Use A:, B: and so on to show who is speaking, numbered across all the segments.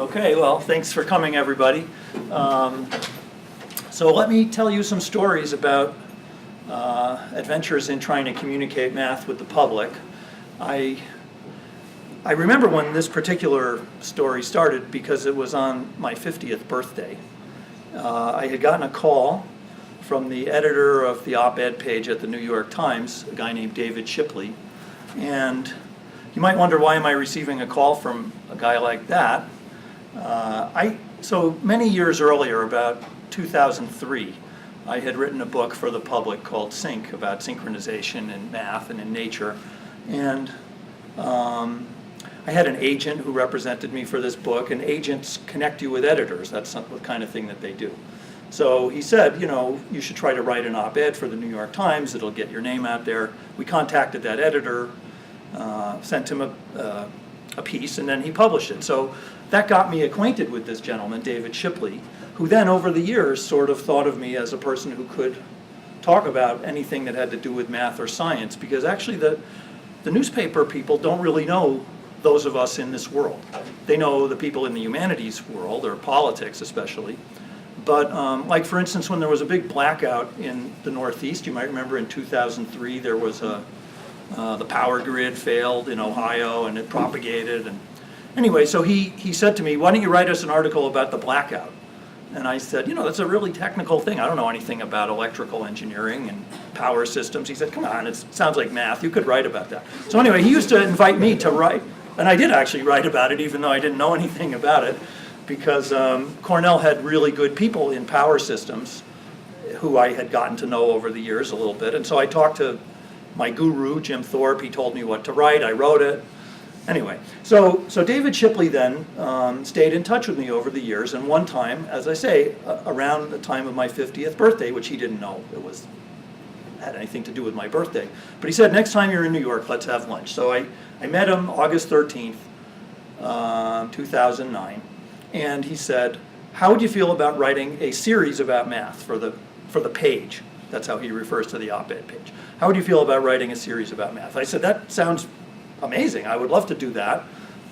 A: Okay, well, thanks for coming, everybody. So let me tell you some stories about adventures in trying to communicate math with the public. I remember when this particular story started because it was on my 50th birthday. I had gotten a call from the editor of the op-ed page at the New York Times, a guy named David Shipley. And you might wonder, why am I receiving a call from a guy like that? So many years earlier, about 2003, I had written a book for the public called Sync, about synchronization in math and in nature. And I had an agent who represented me for this book, and agents connect you with editors. That's the kind of thing that they do. So he said, you know, you should try to write an op-ed for the New York Times. It'll get your name out there. We contacted that editor, sent him a piece, and then he published it. So that got me acquainted with this gentleman, David Shipley, who then over the years sort of thought of me as a person who could talk about anything that had to do with math or science, because actually the newspaper people don't really know those of us in this world. They know the people in the humanities world, or politics especially. But like for instance, when there was a big blackout in the Northeast, you might remember in 2003 there was the power grid failed in Ohio and it propagated. And anyway, so he said to me, why don't you write us an article about the blackout? And I said, you know, that's a really technical thing. I don't know anything about electrical engineering and power systems. He said, come on, it sounds like math. You could write about that. So anyway, he used to invite me to write. And I did actually write about it, even though I didn't know anything about it, because Cornell had really good people in power systems who I had gotten to know over the years a little bit. And so I talked to my guru, Jim Thorpe. He told me what to write. I wrote it. Anyway, so David Shipley then stayed in touch with me over the years. And one time, as I say, around the time of my 50th birthday, which he didn't know had anything to do with my birthday, but he said, next time you're in New York, let's have lunch. So I met him August 13th, 2009. And he said, how would you feel about writing a series about math for the page? That's how he refers to the op-ed page. How would you feel about writing a series about math? I said, that sounds amazing. I would love to do that.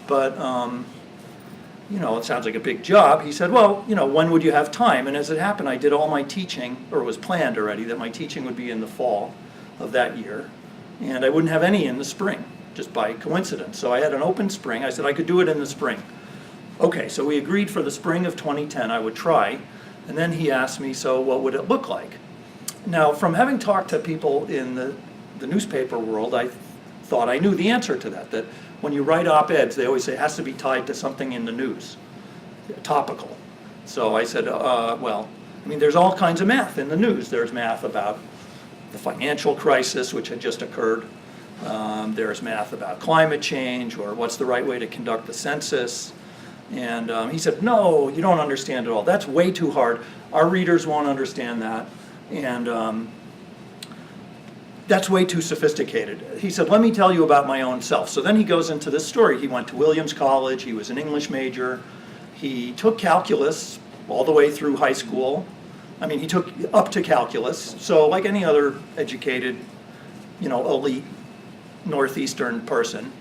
A: But, you know, it sounds like a big job. He said, well, you know, when would you have time? And as it happened, I did all my teaching, or it was planned already that my teaching would be in the fall of that year. And I wouldn't have any in the spring, just by coincidence. So I had an open spring. I said I could do it in the spring. Okay, so we agreed for the spring of 2010 I would try, and then he asked me, so what would it look like? Now, from having talked to people in the newspaper world, I thought I knew the answer to that when you write op-eds, they always say it has to be tied to something in the news, topical. So I said, well, I mean, there's all kinds of math in the news. There's math about the financial crisis, which had just occurred. There's math about climate change, or what's the right way to conduct the census. And he said, no, you don't understand it all. That's way too hard. Our readers won't understand that. And that's way too sophisticated. He said, let me tell you about my own self. So then he goes into this story. He went to Williams College. He was an English major. He took calculus all the way through high school. I mean, he took up to calculus. So like any other educated, you know, elite Northeastern person,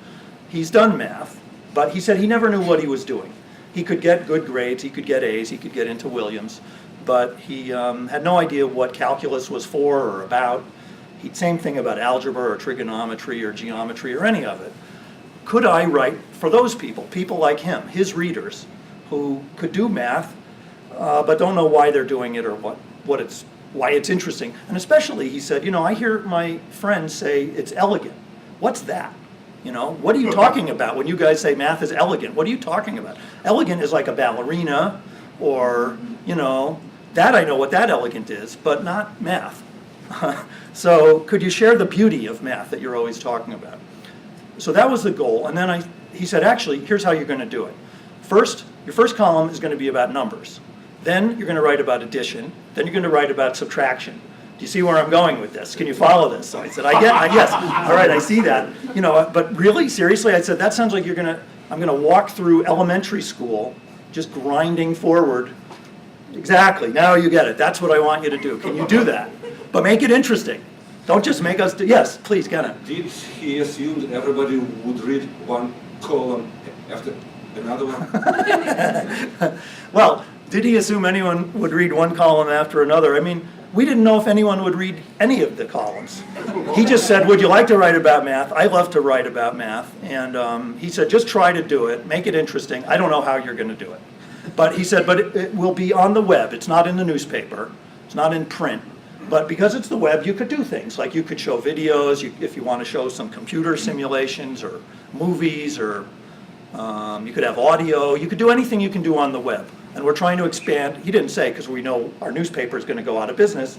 A: he's done math. But he said he never knew what he was doing. He could get good grades, he could get A's, he could get into Williams, but he had no idea what calculus was for or about. Same thing about algebra or trigonometry or geometry or any of it. Could I write for those people like him, his readers, who could do math, but don't know why they're doing it or why it's interesting? And especially, he said, you know, I hear my friends say it's elegant. What's that? You know, what are you talking about when you guys say math is elegant? What are you talking about? Elegant is like a ballerina, or, you know, that I know what that elegant is, but not math. So could you share the beauty of math that you're always talking about? So that was the goal. And then he said, actually, here's how you're going to do it. First, your first column is going to be about numbers. Then you're going to write about addition. Then you're going to write about subtraction. Do you see where I'm going with this? Can you follow this? So I said, yes. All right, I see that. You know, but really, seriously, I said, that sounds like I'm gonna walk through elementary school, just grinding forward. Exactly, now you get it. That's what I want you to do. Can you do that? But make it interesting. Don't just make us do, yes, please, Kenneth.
B: Did he assume that everybody would read one column after Another one?
A: Well, did he assume anyone would read one column after another? I mean, we didn't know if anyone would read any of the columns. He just said, would you like to write about math? I love to write about math. And he said, just try to do it, make it interesting. I don't know how you're going to do it. But he said, but it will be on the web. It's not in the newspaper. It's not in print. But because it's the web, you could do things. Like you could show videos, if you want to show some computer simulations or movies, or you could have audio. You could do anything you can do on the web. And we're trying to expand. He didn't say, because we know our newspaper is going to go out of business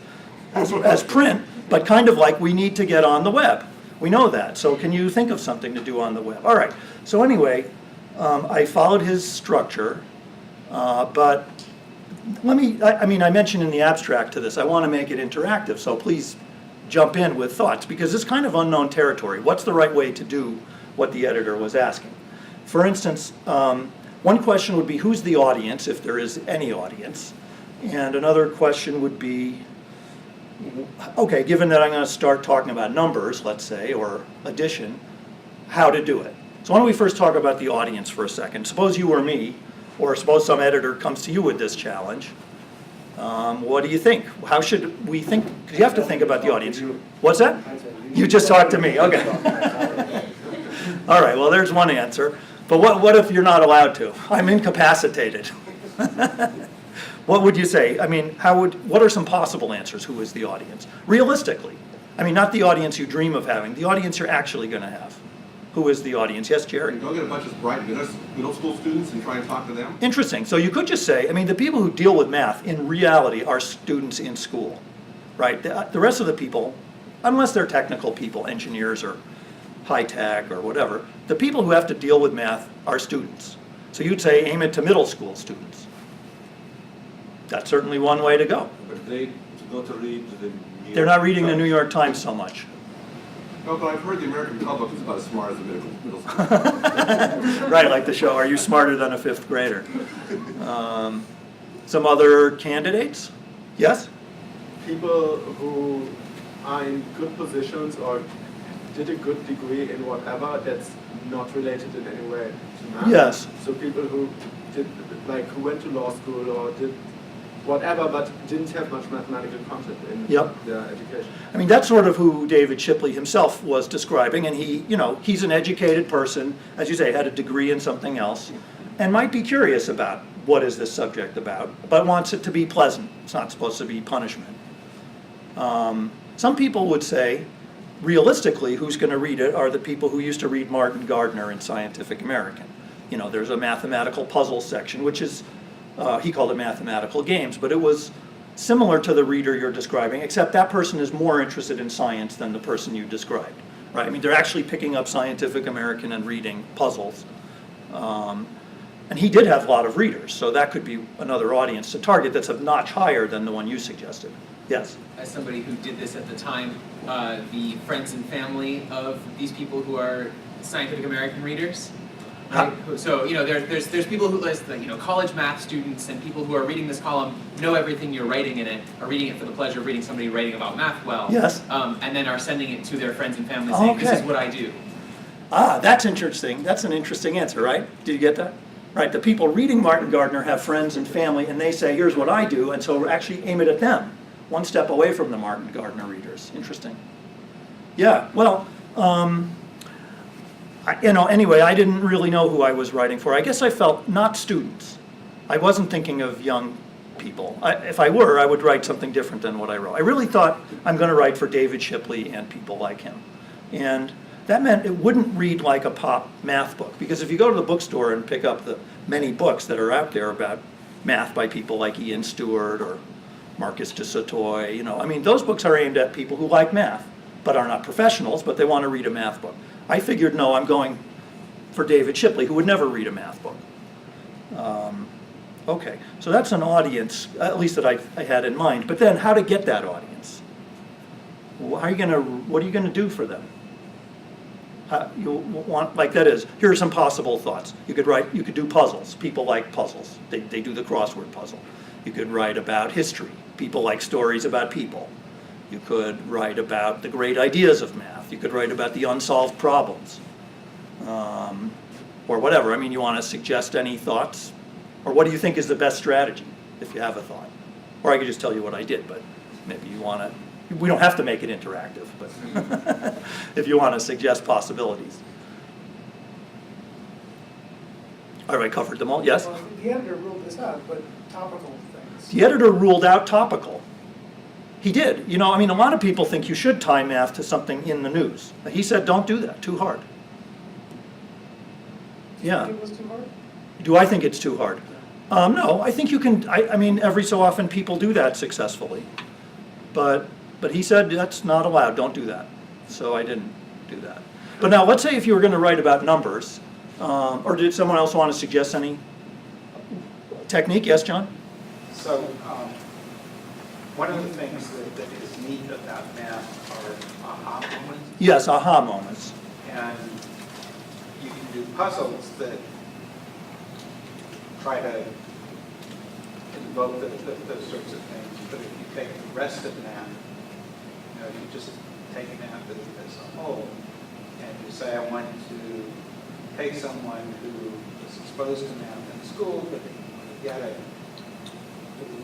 A: as print, but kind of like we need to get on the web. We know that. So can you think of something to do on the web? All right. So anyway, I followed his structure, but I mentioned in the abstract to this, I want to make it interactive, so please jump in with thoughts, because it's kind of unknown territory. What's the right way to do what the editor was asking? For instance, one question would be, who's the audience, if there is any audience? And another question would be, okay, given that I'm going to start talking about numbers, let's say, or addition, how to do it. So why don't we first talk about the audience for a second. Suppose you were me, or suppose some editor comes to you with this challenge. What do you think? How should we think? Because you have to think about the audience. What's that? You just talked to me, okay. All right, well, there's one answer. But what if you're not allowed to? I'm incapacitated. What would you say? I mean, what are some possible answers? Who is the audience? Realistically. I mean, not the audience you dream of having, the audience you're actually going to have. Who is the audience? Yes, Jerry?
B: Go get a bunch of bright middle school students and try and talk to them.
A: Interesting. So you could just say, I mean, the people who deal with math in reality are students in school, right? The rest of the people, unless they're technical people, engineers or high tech or whatever, the people who have to deal with math are students. So you'd say aim it to middle school students. That's certainly one way to go.
B: But they not to read the
A: They're not reading the New York Times so much.
B: No, but I've heard the American public is about as smart as the middle school.
A: Right, like the show, Are You Smarter Than a Fifth Grader? Some other candidates? Yes?
C: People who are in good positions or did a good degree in whatever that's not related in any way to math.
A: Yes.
C: So people who did, like, who went to law school or did whatever, but didn't have much mathematical content in their education.
A: I mean, that's sort of who David Shipley himself was describing, and he's an educated person, as you say, had a degree in something else, and might be curious about what is this subject about, but wants it to be pleasant. It's not supposed to be punishment. Some people would say, realistically, who's going to read it are the people who used to read Martin Gardner in Scientific American. You know, there's a mathematical puzzle section, which is he called it mathematical games, but it was similar to the reader you're describing, except that person is more interested in science than the person you described, right? I mean, they're actually picking up Scientific American and reading puzzles. And he did have a lot of readers, so that could be another audience to target that's a notch higher than the one you suggested. Yes?
D: As somebody who did this at the time, the friends and family of these people who are Scientific American readers. Right? So, you know, there's people who list, you know, college math students and people who are reading this column know everything you're writing in it, are reading it for the pleasure of reading somebody writing about math well.
A: Yes.
D: And then are sending it to their friends and family saying, this is what I do.
A: Ah, that's interesting. That's an interesting answer, right? Did you get that? Right, the people reading Martin Gardner have friends and family, and they say, here's what I do, and so actually aim it at them, one step away from the Martin Gardner readers. Interesting. Yeah, well, anyway, I didn't really know who I was writing for. I guess I felt not students. I wasn't thinking of young people. If I were, I would write something different than what I wrote. I really thought I'm going to write for David Shipley and people like him. And that meant it wouldn't read like a pop math book, because if you go to the bookstore and pick up the many books that are out there about math by people like Ian Stewart or Marcus de Sautoy, you know, I mean, those books are aimed at people who like math, but are not professionals, but they want to read a math book. I figured, no, I'm going for David Shipley, who would never read a math book. Okay, so that's an audience, at least that I had in mind. But then, how to get that audience? What are you going to do for them? You want, like, that is, here are some possible thoughts. You could do puzzles. People like puzzles. They do the crossword puzzle. You could write about history. People like stories about people. You could write about the great ideas of math. You could write about the unsolved problems. or whatever. I mean, you want to suggest any thoughts? Or what do you think is the best strategy, if you have a thought? Or I could just tell you what I did, but maybe you want to, we don't have to make it interactive, but if you want to suggest possibilities. All right, I covered them all, yes?
E: Well, the editor ruled this out, but topical things.
A: The editor ruled out topical. He did. You know, I mean, a lot of people think you should tie math to something in the news. He said, don't do that, too hard.
E: Do you
A: Yeah.
E: think it was too hard?
A: Do I think it's too hard? No, I think you can, I mean, every so often people do that successfully. But he said that's not allowed, don't do that. So I didn't do that. But now, let's say if you were going to write about numbers, or did someone else want to suggest any technique? Yes, John?
F: So, one of the things that is neat about math are aha moments,
A: Yes, aha moments.
F: and you can do puzzles that try to invoke those sorts of things. But if you take the rest of math, you know, you just take math as a whole, and you say, I want to take someone who is exposed to math in school, but they want to get it.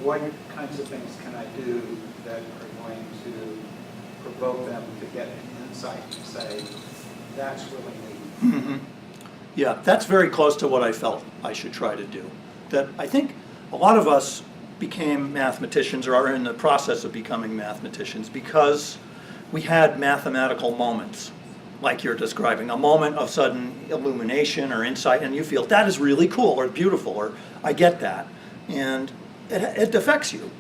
F: What kinds of things can I do that are going to provoke them to get an insight and say, that's really neat?
A: Mm-hmm. Yeah, that's very close to what I felt I should try to do. That I think a lot of us became mathematicians or are in the process of becoming mathematicians because we had mathematical moments like you're describing, a moment of sudden illumination or insight, and you feel that is really cool or beautiful, or I get that. And it affects you.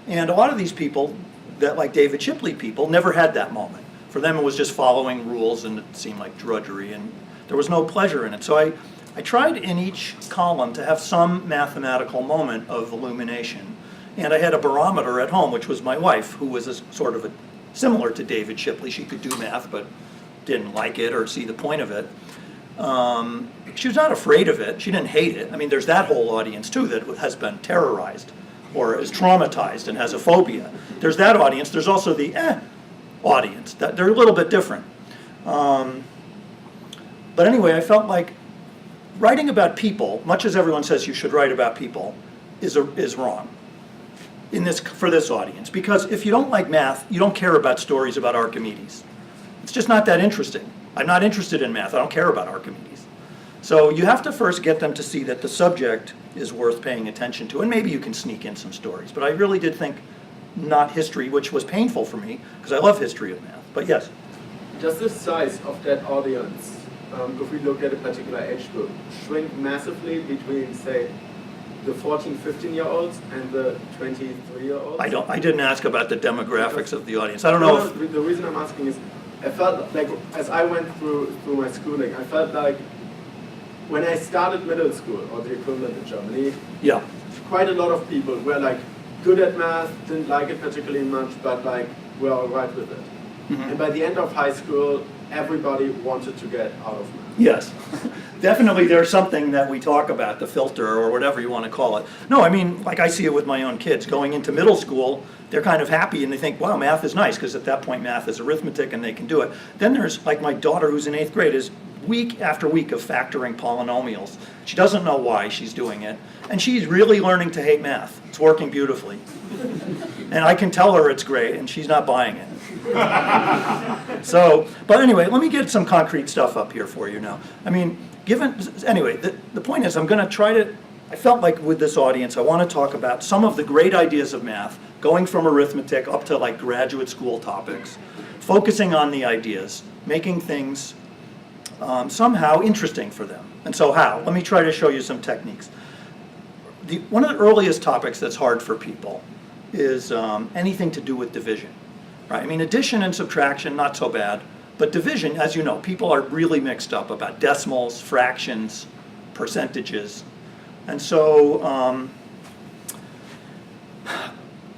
A: And a lot of these people, that like David Shipley people, never had that moment. For them it was just following rules and it seemed like drudgery and there was no pleasure in it. So I tried in each column to have some mathematical moment of illumination. And I had a barometer at home, which was my wife, who was similar to David Shipley. She could do math, but didn't like it or see the point of it. She was not afraid of it. She didn't hate it. I mean, there's that whole audience, too, that has been terrorized or is traumatized and has a phobia. There's that audience. There's also the audience. They're a little bit different. But anyway, I felt like writing about people, much as everyone says you should write about people, is wrong for this audience. Because if you don't like math, you don't care about stories about Archimedes. It's just not that interesting. I'm not interested in math. I don't care about Archimedes. So you have to first get them to see that the subject is worth paying attention to, and maybe you can sneak in some stories. But I really did think not history, which was painful for me, because I love history of math. But yes?
C: Does the size of that audience, if we look at a particular age group, shrink massively between, say, the 14, 15-year-olds and the 23-year-olds?
A: I didn't ask about the demographics of the audience. I don't know if...
C: The reason I'm asking is, I felt like, as I went through my schooling, I felt like when I started middle school, or the equivalent in Germany,
A: Yeah.
C: quite a lot of people were like good at math, didn't like it particularly much, but like were all right with it.
A: Mhm.
C: And by the end of high school, everybody wanted to get out of math.
A: Yes. Definitely there's something that we talk about, the filter or whatever you want to call it. No, I mean, like I see it with my own kids. Going into middle school, they're kind of happy and they think, wow, math is nice, because at that point math is arithmetic and they can do it. Then there's like my daughter who's in 8th grade is week after week of factoring polynomials. She doesn't know why she's doing it. And she's really learning to hate math. It's working beautifully. And I can tell her it's great and she's not buying it. So, but anyway, let me get some concrete stuff up here for you now. I mean, anyway, the point is I'm going to try to, I felt like with this audience, I want to talk about some of the great ideas of math, going from arithmetic up to like graduate school topics, focusing on the ideas, making things somehow interesting for them. And so how? Let me try to show you some techniques. One of the earliest topics that's hard for people is anything to do with division. Right? I mean, addition and subtraction, not so bad. But division, as you know, people are really mixed up about decimals, fractions, percentages. And so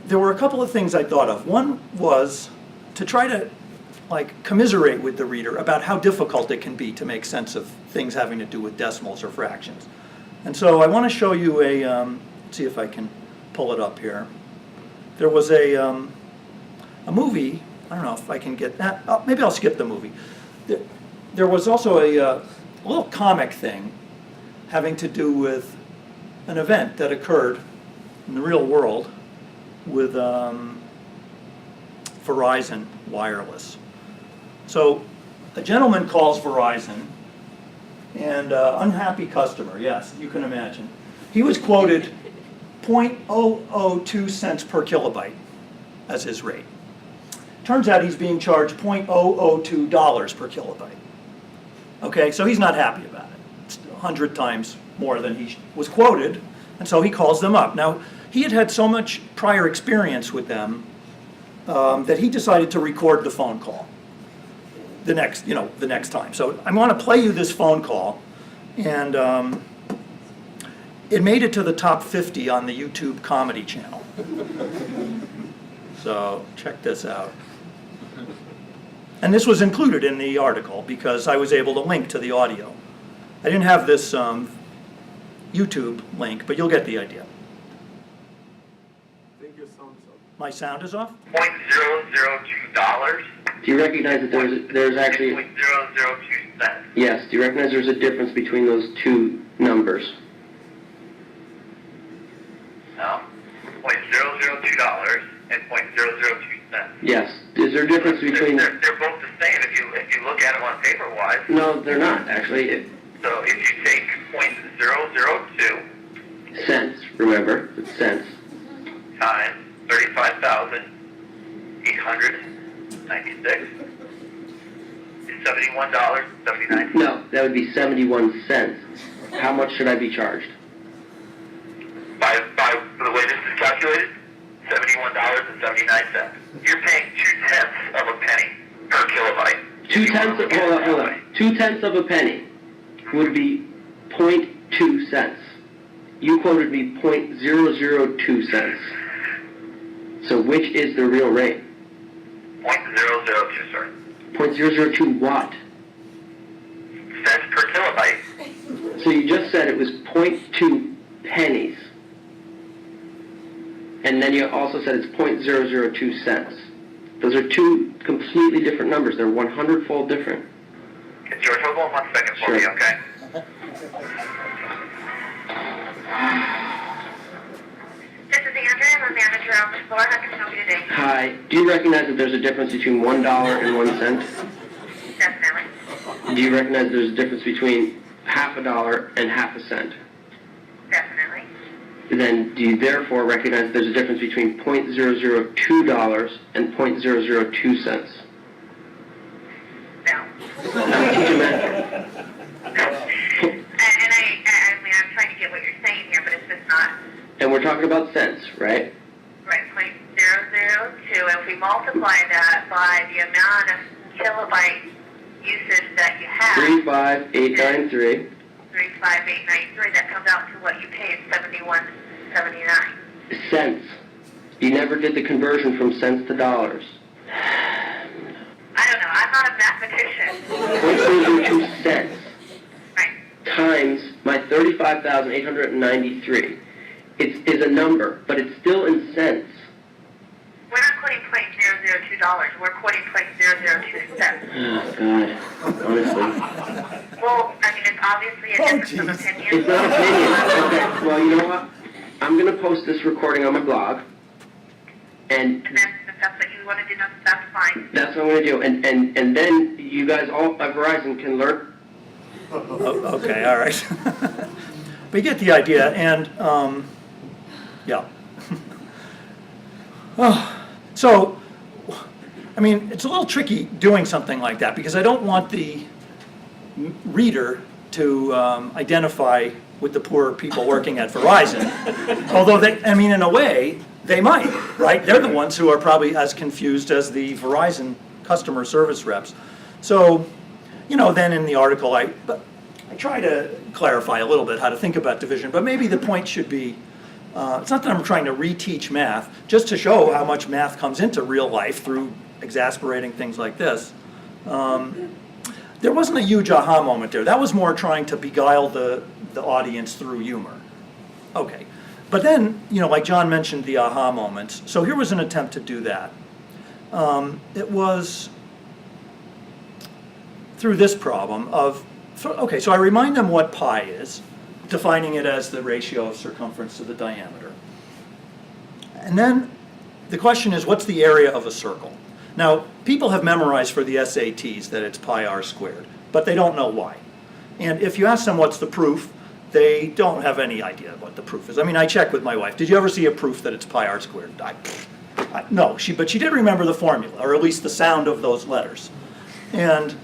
A: there were a couple of things I thought of. One was to try to like commiserate with the reader about how difficult it can be to make sense of things having to do with decimals or fractions. And so I want to show you let's see if I can pull it up here. There was a movie, I don't know if I can get that, maybe I'll skip the movie. There was also a little comic thing having to do with an event that occurred in the real world with Verizon Wireless. So a gentleman calls Verizon, and unhappy customer, yes, you can imagine. He was quoted 0.002 cents per kilobyte as his rate. Turns out he's being charged $0.002 per kilobyte. Okay, so he's not happy about it. It's 100 times more than he was quoted, and so he calls them up. Now, he had had so much prior experience with them that he decided to record the phone call the next time. So I'm going to play you this phone call, and it made it to the top 50 on the YouTube comedy channel. So check this out. And this was included in the article because I was able to link to the audio. I didn't have this YouTube link, but you'll get the idea.
C: I think your sound is up.
A: My sound is off?
G: $0.002.
H: Do you recognize that there's actually...
G: 0.002 cents.
H: Yes, do you recognize there's a difference between those two numbers?
G: No. $0.002 and $0.002 cents.
H: Yes. Is there a difference between...
G: They're both the same if you look at them on paper-wise.
H: No, they're not, actually.
G: So if you take $0.002
H: Cents, remember, it's cents.
G: times 35,896 is $71.79.
H: No, that would be 71 cents. How much should I be charged?
G: By the way this is calculated, $71.79. You're paying 0.2 of a penny per kilobyte.
H: 2/10 of a penny would be 0.2 cents. You quoted me 0.002 cents. So which is the real rate?
G: 0.002, sorry.
H: 0.002 what?
G: Cents per kilobyte.
H: So you just said it was 0.2 pennies. And then you also said it's 0.002 cents. Those are two completely different numbers. They're 100-fold different.
G: George, hold on 1 second for
H: Sure.
G: me, okay? This is Andrea, I'm a manager on the floor. How can I help you today?
H: Hi. Do you recognize that there's a difference between $1 and 1 cent?
G: Definitely.
H: Do you recognize there's a difference between half a dollar and half a cent?
G: Definitely.
H: Then do you therefore recognize there's a difference between $0.002 and 0.002 cents?
G: No.
H: I'm teaching math.
G: And I mean, I'm trying to get what you're saying here, but it's just not
H: And we're talking about cents, right?
G: right. 0.002. If we multiply that by the amount of kilobyte usage that you have,
H: 35893
G: 35893, that comes out to what you pay is 71.79.
H: cents. You never did the conversion from cents to dollars.
G: I don't know. I'm not a mathematician.
H: 0.002 cents
G: Right.
H: times my 35,893 is a number, but it's still in cents.
G: We're not quoting $0.002. We're quoting $0.002.
H: Oh, God. Honestly.
G: Well, I mean, it's obviously a difference of opinion.
H: It's not opinion. Okay, well, you know what? I'm going to post this recording on my blog. And
G: And then if that's what you want to do, that's fine.
H: that's what I'm going to do. And then you guys all at Verizon can learn.
A: Oh, okay, all right. But you get the idea, and yeah. So, I mean, it's a little tricky doing something like that because I don't want the reader to identify with the poor people working at Verizon. Although they, I mean, in a way, they might, right? They're the ones who are probably as confused as the Verizon customer service reps. So, you know, then in the article, I try to clarify a little bit how to think about division, but maybe the point should be, it's not that I'm trying to reteach math, just to show how much math comes into real life through exasperating things like this. There wasn't a huge aha moment there. That was more trying to beguile the audience through humor. Okay. But then, you know, like John mentioned the aha moments. So here was an attempt to do that. It was through this problem of, okay, so I remind them what pi is. defining it as the ratio of circumference to the diameter. And then the question is, what's the area of a circle? Now, people have memorized for the SATs that it's pi r squared, but they don't know why. And if you ask them what's the proof, they don't have any idea what the proof is. I mean, I checked with my wife. Did you ever see a proof that it's pi r squared? No, but she did remember the formula, or at least the sound of those letters. And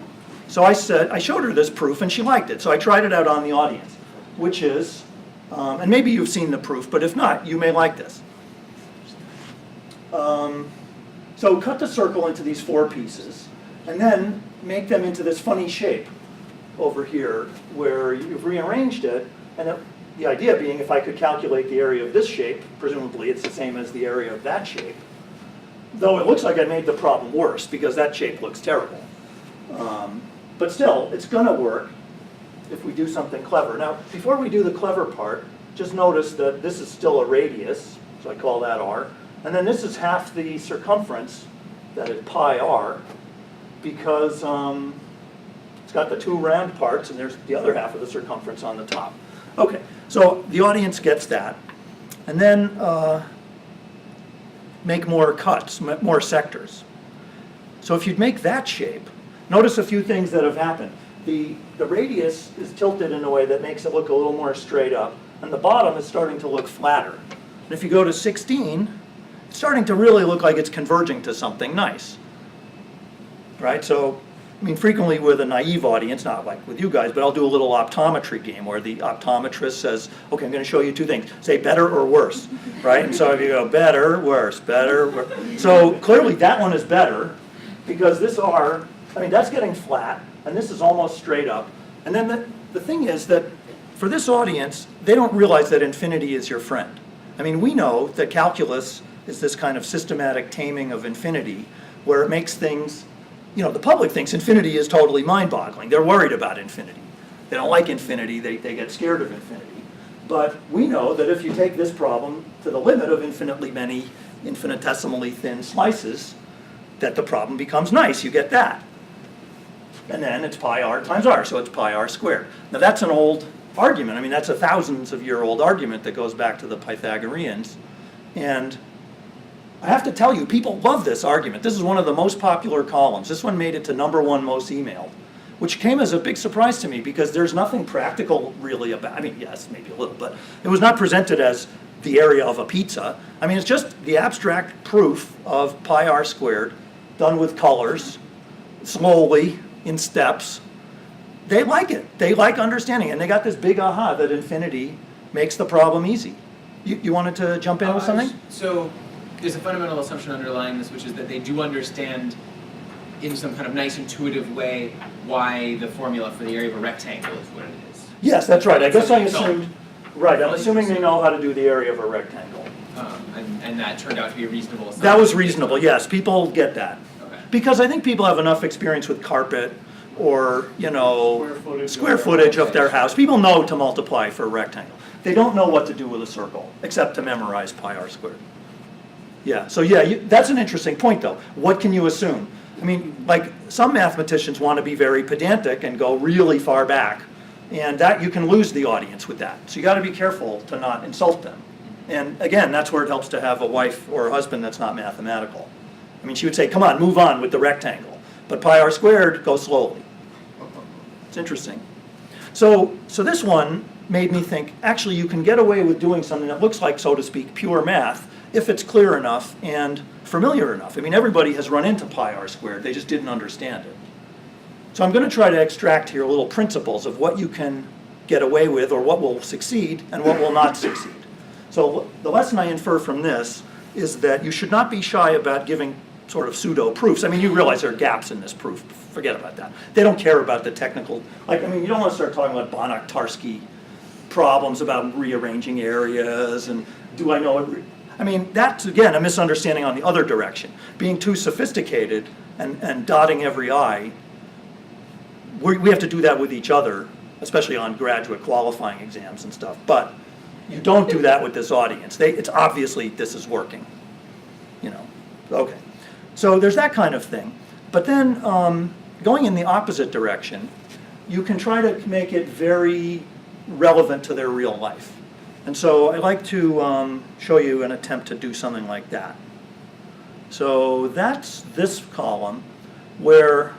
A: so I showed her this proof, and she liked it. So I tried it out on the audience, which is, and maybe you've seen the proof, but if not, you may like this. So cut the circle into these 4 pieces, and then make them into this funny shape over here, where you've rearranged it, and the idea being if I could calculate the area of this shape, presumably it's the same as the area of that shape, though it looks like I made the problem worse, because that shape looks terrible. But still, it's going to work if we do something clever. Now, before we do the clever part, just notice that this is still a radius, so I call that r. And then this is half the circumference, that is pi r, because it's got the 2 round parts, and there's the other half of the circumference on the top. Okay, so the audience gets that. And then make more cuts, more sectors. So if you'd make that shape, notice a few things that have happened. The radius is tilted in a way that makes it look a little more straight up, and the bottom is starting to look flatter. And if you go to 16, it's starting to really look like it's converging to something nice. Right? So, I mean, frequently with a naive audience, not like with you guys, but I'll do a little optometry game where the optometrist says, okay, I'm going to show you 2 things. Say better or worse, right? And so if you go better, worse, better, worse. So clearly that one is better because this R, I mean, that's getting flat, and this is almost straight up. And then the thing is that for this audience, they don't realize that infinity is your friend. I mean, we know that calculus is this kind of systematic taming of infinity where it makes things, you know, the public thinks infinity is totally mind-boggling. They're worried about infinity. They don't like infinity. They get scared of infinity. But we know that if you take this problem to the limit of infinitely many infinitesimally thin slices, that the problem becomes nice. You get that. And then it's pi r times r, so it's pi r squared. Now that's an old argument. I mean, that's a thousands-of-year-old argument that goes back to the Pythagoreans. And I have to tell you, people love this argument. This is one of the most popular columns. This one made it to #1 most emailed, which came as a big surprise to me because there's nothing practical really about, I mean, yes, maybe a little, but it was not presented as the area of a pizza. I mean, it's just the abstract proof of pi r squared done with colors, slowly, in steps. They like it. They like understanding it. And they got this big aha that infinity makes the problem easy. You wanted to jump in with something?
D: So there's a fundamental assumption underlying this, which is that they do understand in some kind of nice intuitive way why the formula for the area of a rectangle is what it is.
A: Yes, that's right. I guess I assumed, right, I'm assuming they know how to do the area of a rectangle.
D: And that turned out to be a reasonable assumption.
A: That was reasonable, yes. People get that.
D: Okay.
A: Because I think people have enough experience with carpet or, you know, square footage of their house. People know to multiply for a rectangle. They don't know what to do with a circle, except to memorize pi r squared. Yeah, so yeah, that's an interesting point though. What can you assume? I mean, like some mathematicians want to be very pedantic and go really far back, and that you can lose the audience with that. So you got to be careful to not insult them. And again, that's where it helps to have a wife or a husband that's not mathematical. I mean, she would say, come on, move on with the rectangle. But pi r squared, go slowly. It's interesting. So this one made me think, actually you can get away with doing something that looks like, so to speak, pure math if it's clear enough and familiar enough. I mean, everybody has run into pi r squared, they just didn't understand it. So I'm going to try to extract here little principles of what you can get away with or what will succeed and what will not succeed. So the lesson I infer from this is that you should not be shy about giving sort of pseudo-proofs. I mean, you realize there are gaps in this proof. Forget about that. They don't care about the technical, like, I mean, you don't want to start talking about Banach-Tarski problems about rearranging areas and do I know it. I mean, that's, again, a misunderstanding on the other direction. Being too sophisticated and dotting every I, we have to do that with each other, especially on graduate qualifying exams and stuff. But you don't do that with this audience. It's obviously this is working, you know. Okay, so there's that kind of thing. But then going in the opposite direction, you can try to make it very relevant to their real life. And so I'd like to show you an attempt to do something like that. So that's this column where,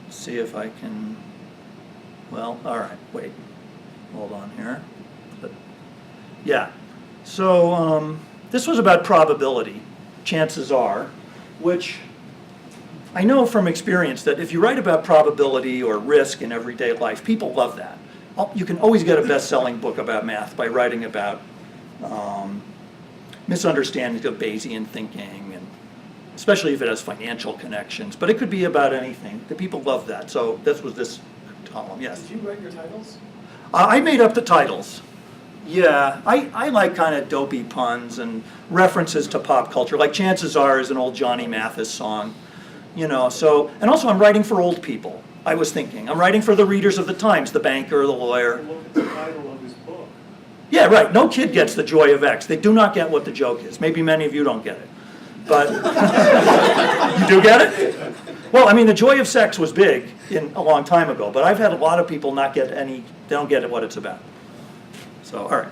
A: see if I can, well, all right, wait, hold on here. Yeah, so this was about probability, chances are, which I know from experience that if you write about probability or risk in everyday life, people love that. You can always get a best-selling book about math by writing about misunderstandings of Bayesian thinking, and especially if it has financial connections. But it could be about anything. The people love that. So this was this column, yes.
E: Did you write your titles?
A: I made up the titles. Yeah, I like kind of dopey puns and references to pop culture. Like Chances Are is an old Johnny Mathis song. You know, so, and also I'm writing for old people, I was thinking. I'm writing for the readers of the Times, the banker, the lawyer.
E: Look at the title of his book.
A: Yeah, right, no kid gets The Joy of X. They do not get what the joke is. Maybe many of you don't get it. But, you do get it? Well, I mean, The Joy of Sex was big a long time ago, but I've had a lot of people not get any, they don't get what it's about. So, all right.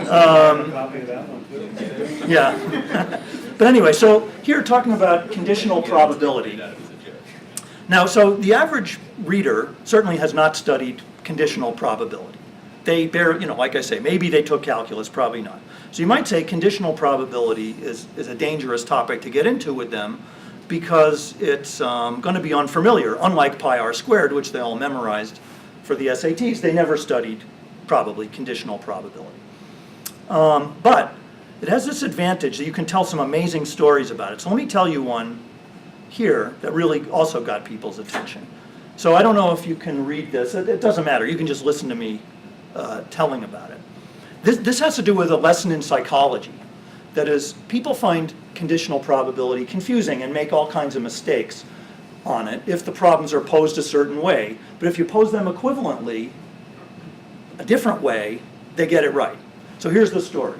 E: Copy of that one too.
A: Yeah. But anyway, so here talking about conditional probability. Now, so the average reader certainly has not studied conditional probability. They bear, you know, like I say, maybe they took calculus, probably not. So you might say conditional probability is a dangerous topic to get into with them because it's going to be unfamiliar. Unlike pi r squared, which they all memorized for the SATs, they never studied probably conditional probability. But it has this advantage that you can tell some amazing stories about it. So let me tell you one here that really also got people's attention. So I don't know if you can read this. It doesn't matter. You can just listen to me telling about it. This has to do with a lesson in psychology. That is, people find conditional probability confusing and make all kinds of mistakes on it if the problems are posed a certain way. But if you pose them equivalently, a different way, they get it right. So here's the story.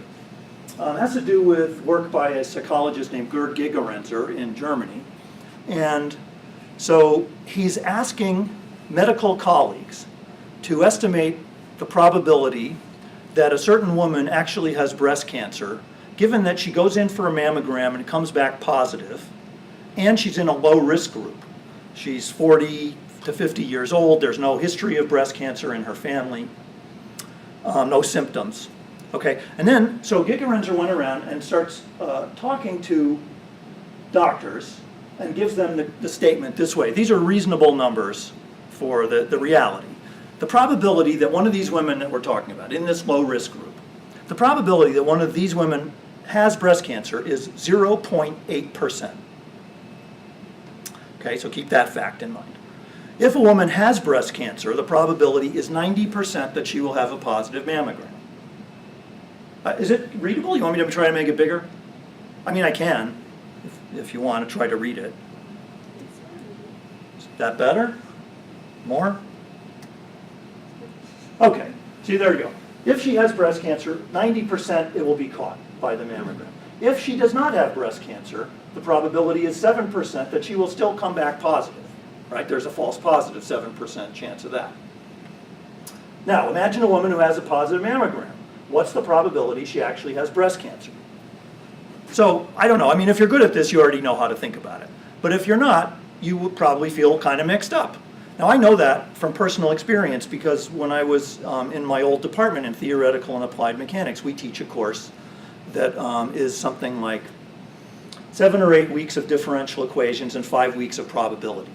A: It has to do with work by a psychologist named Gerd Gigerenzer in Germany. And so he's asking medical colleagues to estimate the probability that a certain woman actually has breast cancer, given that she goes in for a mammogram and comes back positive, and she's in a low-risk group. She's 40 to 50 years old. There's no history of breast cancer in her family, no symptoms. Okay, and then, so Gigerenzer went around and starts talking to doctors and gives them the statement this way. These are reasonable numbers for the reality. The probability that one of these women that we're talking about, in this low-risk group, the probability that one of these women has breast cancer is 0.8%. Okay, so keep that fact in mind. If a woman has breast cancer, the probability is 90% that she will have a positive mammogram. Is it readable? You want me to try to make it bigger? I mean, I can, if you want to try to read it. Is that better? More? Okay, see, there you go. If she has breast cancer, 90% it will be caught by the mammogram. If she does not have breast cancer, the probability is 7% that she will still come back positive, right? There's a false positive 7% chance of that. Now, imagine a woman who has a positive mammogram. What's the probability she actually has breast cancer? So, I don't know. I mean, if you're good at this, you already know how to think about it. But if you're not, you would probably feel kind of mixed up. Now, I know that from personal experience because when I was in my old department in theoretical and applied mechanics, we teach a course that is something like 7 or 8 weeks of differential equations and 5 weeks of probability.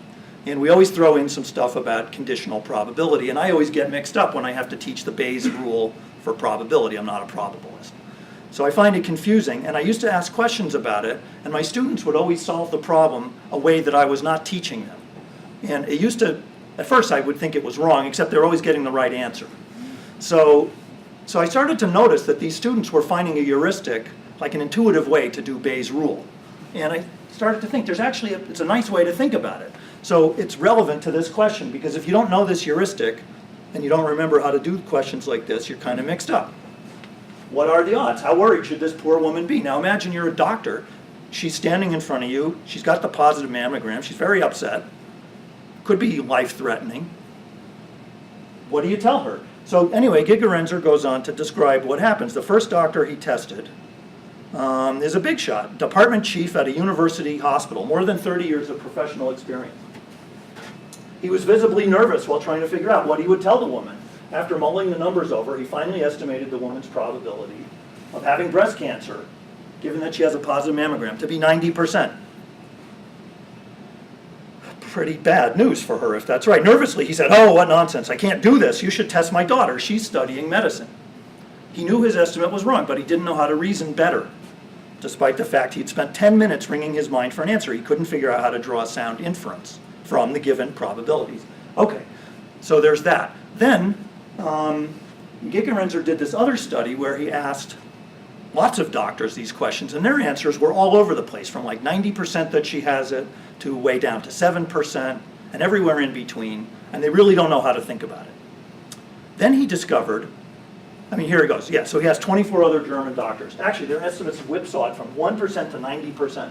A: And we always throw in some stuff about conditional probability, and I always get mixed up when I have to teach the Bayes rule for probability. I'm not a probabilist. So I find it confusing, and I used to ask questions about it, and my students would always solve the problem a way that I was not teaching them. And it used to, at first I would think it was wrong, except they're always getting the right answer. So I started to notice that these students were finding a heuristic, like an intuitive way to do Bayes' rule. And I started to think there's actually, it's a nice way to think about it. So it's relevant to this question, because if you don't know this heuristic, and you don't remember how to do questions like this, you're kind of mixed up. What are the odds? How worried should this poor woman be? Now imagine you're a doctor. She's standing in front of you. She's got the positive mammogram. She's very upset. Could be life-threatening. what do you tell her? So anyway, Gigerenzer goes on to describe what happens. The first doctor he tested is a big shot, department chief at a university hospital, more than 30 years of professional experience. He was visibly nervous while trying to figure out what he would tell the woman. After mulling the numbers over, he finally estimated the woman's probability of having breast cancer, given that she has a positive mammogram, to be 90%. Pretty bad news for her, if that's right. Nervously, he said, "Oh, what nonsense. I can't do this. You should test my daughter. She's studying medicine." He knew his estimate was wrong, but he didn't know how to reason better. Despite the fact he'd spent 10 minutes wringing his mind for an answer, he couldn't figure out how to draw a sound inference from the given probabilities. Okay, so there's that. Then, Gigerenzer did this other study where he asked lots of doctors these questions, and their answers were all over the place, from like 90% that she has it to way down to 7% and everywhere in between, and they really don't know how to think about it. Then he discovered, here he goes, yeah, so he has 24 other German doctors. Actually, their estimates whipsawed from 1% to 90%.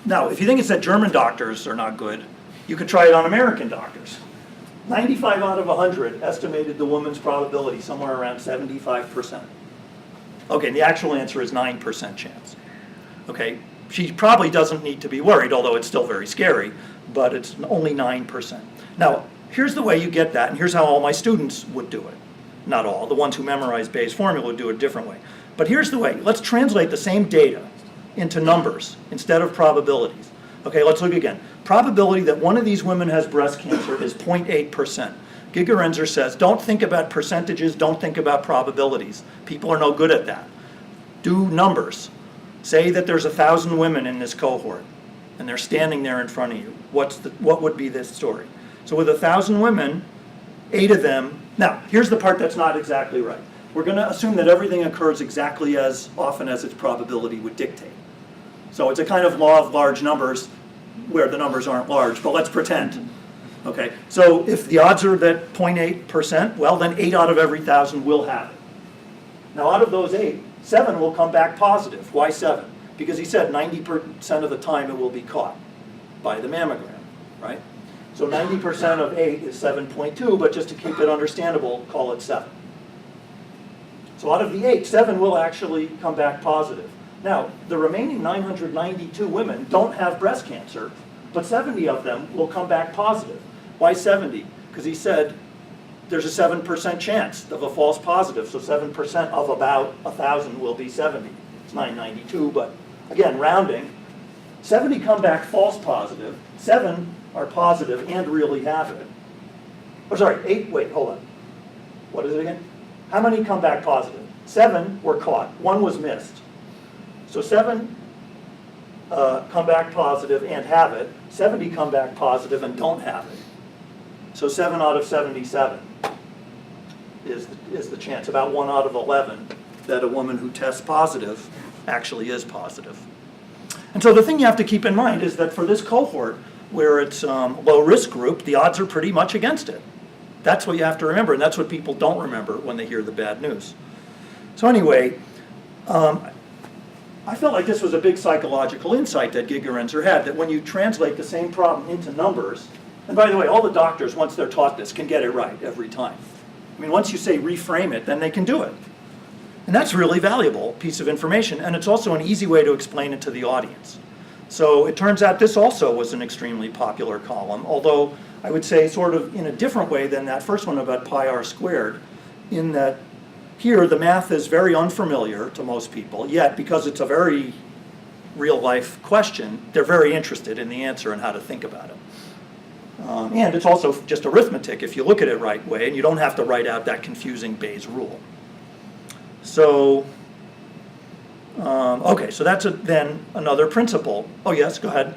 A: Now, if you think it's that German doctors are not good, you could try it on American doctors. 95 out of 100 estimated the woman's probability somewhere around 75%. Okay, and the actual answer is 9% chance. Okay, she probably doesn't need to be worried, although it's still very scary, but it's only 9%. Now, here's the way you get that, and here's how all my students would do it. Not all, the ones who memorize Bayes' formula would do it a different way. But here's the way. Let's translate the same data into numbers instead of probabilities. Okay, let's look again. Probability that one of these women has breast cancer is 0.8%. Gigerenzer says, don't think about percentages, don't think about probabilities. People are no good at that. Do numbers. Say that there's 1,000 women in this cohort, and they're standing there in front of you. What would be this story? So with 1,000 women, 8 of them, now, here's the part that's not exactly right. We're going to assume that everything occurs exactly as often as its probability would dictate. So it's a kind of law of large numbers where the numbers aren't large, but let's pretend. Okay, so if the odds are that 0.8%, well, then 8 out of every 1,000 will have it. Now, out of those 8, 7 will come back positive. Why 7? Because he said 90% of the time it will be caught by the mammogram, right? So 90% of 8 is 7.2, but just to keep it understandable, call it 7. So out of the 8, 7 will actually come back positive. Now, the remaining 992 women don't have breast cancer, but 70 of them will come back positive. Why 70? Because he said there's a 7% chance of a false positive, so 7% of about 1,000 will be 70. It's 992, but again, rounding. 70 come back false positive, 7 are positive and really have it. Oh, sorry, 8, wait, hold on. What is it again? How many come back positive? 7 were caught, 1 was missed. So 7 come back positive and have it, 70 come back positive and don't have it. So 7 out of 77 is the chance, about 1 out of 11, that a woman who tests positive actually is positive. And so the thing you have to keep in mind is that for this cohort, where it's low risk group, the odds are pretty much against it. That's what you have to remember, and that's what people don't remember when they hear the bad news. So anyway, I felt like this was a big psychological insight that Gigerenzer had, that when you translate the same problem into numbers, and by the way, all the doctors, once they're taught this, can get it right every time. Once you say reframe it, then they can do it. And that's a really valuable piece of information, and it's also an easy way to explain it to the audience. So it turns out this also was an extremely popular column, although I would say sort of in a different way than that first one about pi r squared, in that here the math is very unfamiliar to most people, yet because it's a very real life question, they're very interested in the answer and how to think about it. And it's also just arithmetic if you look at it right way, and you don't have to write out that confusing Bayes rule. So, okay, so that's then another principle. Oh yes, go ahead.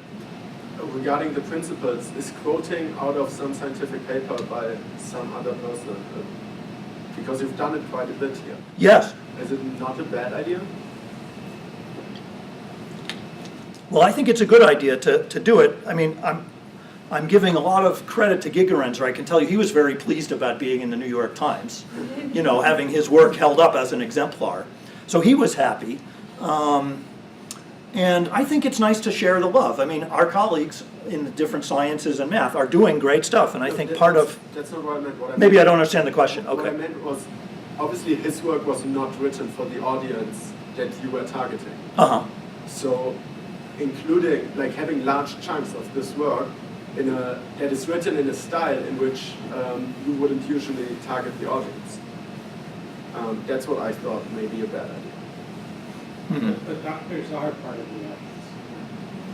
C: Regarding the principles, is quoting out of some scientific paper by some other person, because you've done it quite a bit here.
A: Yes.
C: Is it not a bad idea?
A: Well, I think it's a good idea to do it. I'm giving a lot of credit to Gigerenzer. I can tell you he was very pleased about being in the New York Times, having his work held up as an exemplar. So he was happy. And I think it's nice to share the love. I mean, our colleagues in the different sciences and math are doing great stuff, and I think part of,
C: That's not what I meant. What I
A: maybe I
C: meant,
A: don't understand the question,
C: What I
A: okay.
C: meant was, obviously his work was not written for the audience that you were targeting.
A: Uh-huh,
C: So, including, like having large chunks of this work that is written in a style in which you wouldn't usually target the audience. That's what I thought may be a bad idea.
A: mhm.
E: But doctors are part of the audience.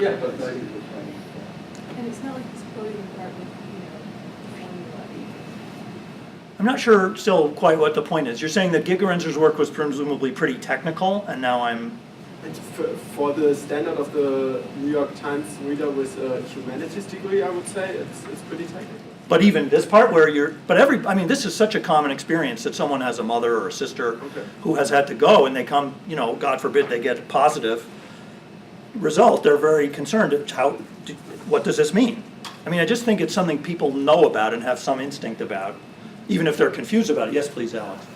C: Yeah, but
E: That's
C: like,
E: what we're trying to-
I: And it's not like he's quoting part with, formula.
A: I'm not sure still quite what the point is. You're saying that Gigerenzer's work was presumably pretty technical, and now I'm,
C: and for the standard of the New York Times reader with a humanities degree, I would say it's pretty technical.
A: but even this part where you're, I mean, this is such a common experience that someone has a mother or a sister
C: Okay.
A: who has had to go, and they come, God forbid they get a positive result, they're very concerned, what does this mean? I mean, I just think it's something people know about and have some instinct about, even if they're confused about it. Yes, please, Alex.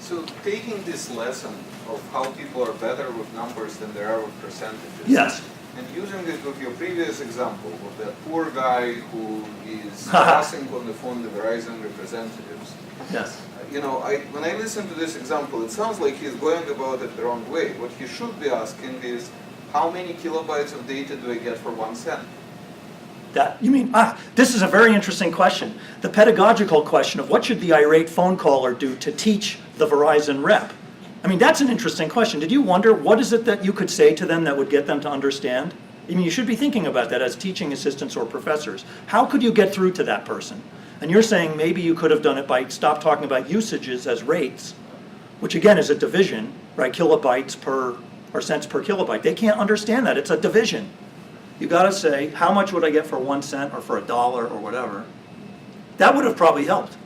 J: So taking this lesson of how people are better with numbers than they are with percentages.
A: Yes.
J: And using it with your previous example of that poor guy who is passing on the phone the Verizon representatives.
A: Yes.
J: When I listen to this example, it sounds like he's going about it the wrong way. What he should be asking is, how many kilobytes of data do I get for 1 cent?
A: This is a very interesting question. The pedagogical question of what should the irate phone caller do to teach the Verizon rep? I mean, that's an interesting question. Did you wonder what is it that you could say to them that would get them to understand? I mean, you should be thinking about that as teaching assistants or professors. How could you get through to that person? And you're saying maybe you could have done it by stop talking about usages as rates, which again is a division, right? Kilobytes per, or cents per kilobyte. They can't understand that. It's a division. You gotta say, how much would I get for 1 cent or for $1 or whatever? That would have probably helped.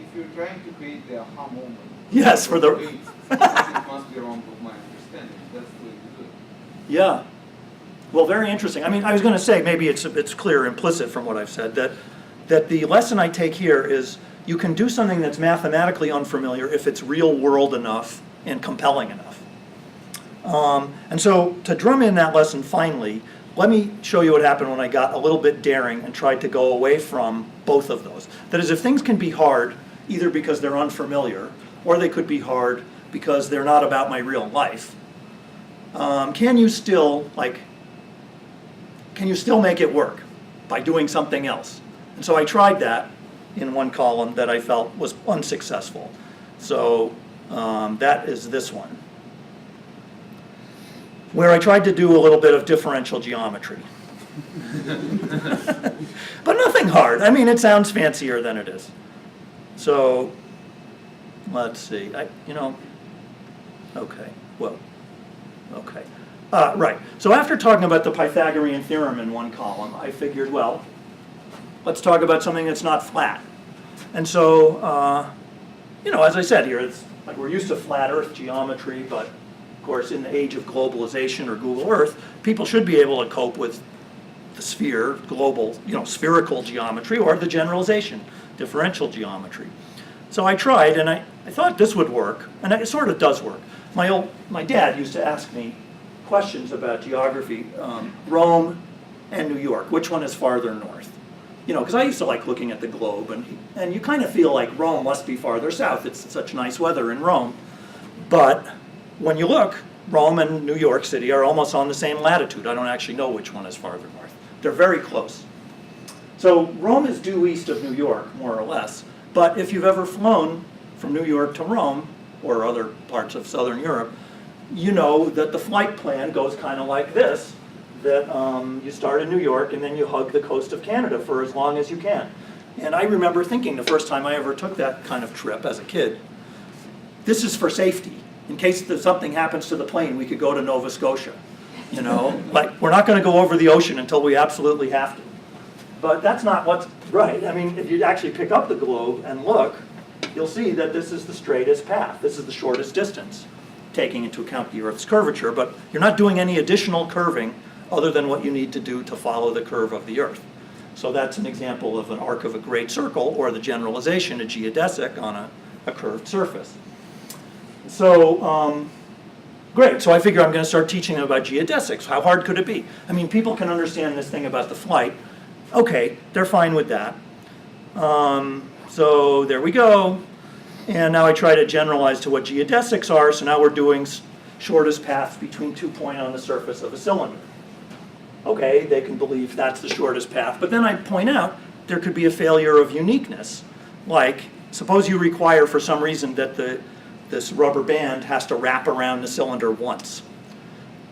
J: If you're trying to create the aha moment.
A: Yes, for the-
J: It must be wrong with my understanding. That's the way to do it.
A: Yeah. Well, very interesting. I mean, I was gonna say, maybe it's clear, implicit from what I've said, that the lesson I take here is you can do something that's mathematically unfamiliar if it's real world enough and compelling enough. And so to drum in that lesson finally, let me show you what happened when I got a little bit daring and tried to go away from both of those. That is, if things can be hard, either because they're unfamiliar, or they could be hard because they're not about my real life, can you still make it work by doing something else? And so I tried that in one column that I felt was unsuccessful. So that is this one, where I tried to do a little bit of differential geometry. But nothing hard. I mean, it sounds fancier than it is. So let's see. Okay. Whoa. Okay. Right. So after talking about the Pythagorean theorem in one column, I figured, well, let's talk about something that's not flat. And so, as I said here, it's like we're used to flat Earth geometry, but of course, in the age of globalization or Google Earth, people should be able to cope with the sphere, global, spherical geometry, or the generalization, differential geometry. So I tried, and I thought this would work, and it sort of does work. My dad used to ask me questions about geography, Rome and New York, which one is farther north? Because I used to like looking at the globe, and you kind of feel like Rome must be farther south. It's such nice weather in Rome. But when you look, Rome and New York City are almost on the same latitude. I don't actually know which one is farther north. They're very close. So Rome is due east of New York, more or less. But if you've ever flown from New York to Rome, or other parts of southern Europe, you know that the flight plan goes kind of like this, that you start in New York and then you hug the coast of Canada for as long as you can. And I remember thinking the first time I ever took that kind of trip as a kid, this is for safety. In case something happens to the plane, we could go to Nova Scotia. Like we're not going to go over the ocean until we absolutely have to. But that's not what's right. I mean, if you actually pick up the globe and look, you'll see that this is the straightest path. This is the shortest distance, taking into account the Earth's curvature, but you're not doing any additional curving other than what you need to do to follow the curve of the Earth. So that's an example of an arc of a great circle, or the generalization, a geodesic on a curved surface. So great. So I figure I'm going to start teaching them about geodesics. How hard could it be? I mean, people can understand this thing about the flight. Okay, they're fine with that. So there we go. And now I try to generalize to what geodesics are. So now we're doing shortest paths between 2 points on the surface of a cylinder. Okay, they can believe that's the shortest path. But then I point out there could be a failure of uniqueness. Like, suppose you require for some reason that this rubber band has to wrap around the cylinder once,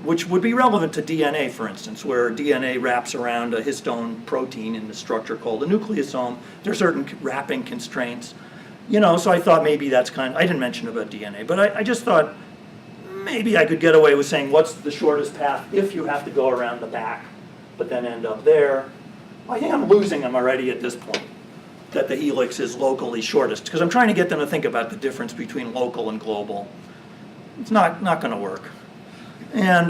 A: which would be relevant to DNA, for instance, where DNA wraps around a histone protein in the structure called a nucleosome. There are certain wrapping constraints. You know, so I thought maybe that's I didn't mention about DNA, but I just thought maybe I could get away with saying what's the shortest path if you have to go around the back, but then end up there. I think I'm losing them already at this point, that the helix is locally shortest, because I'm trying to get them to think about the difference between local and global. It's not going to work. And,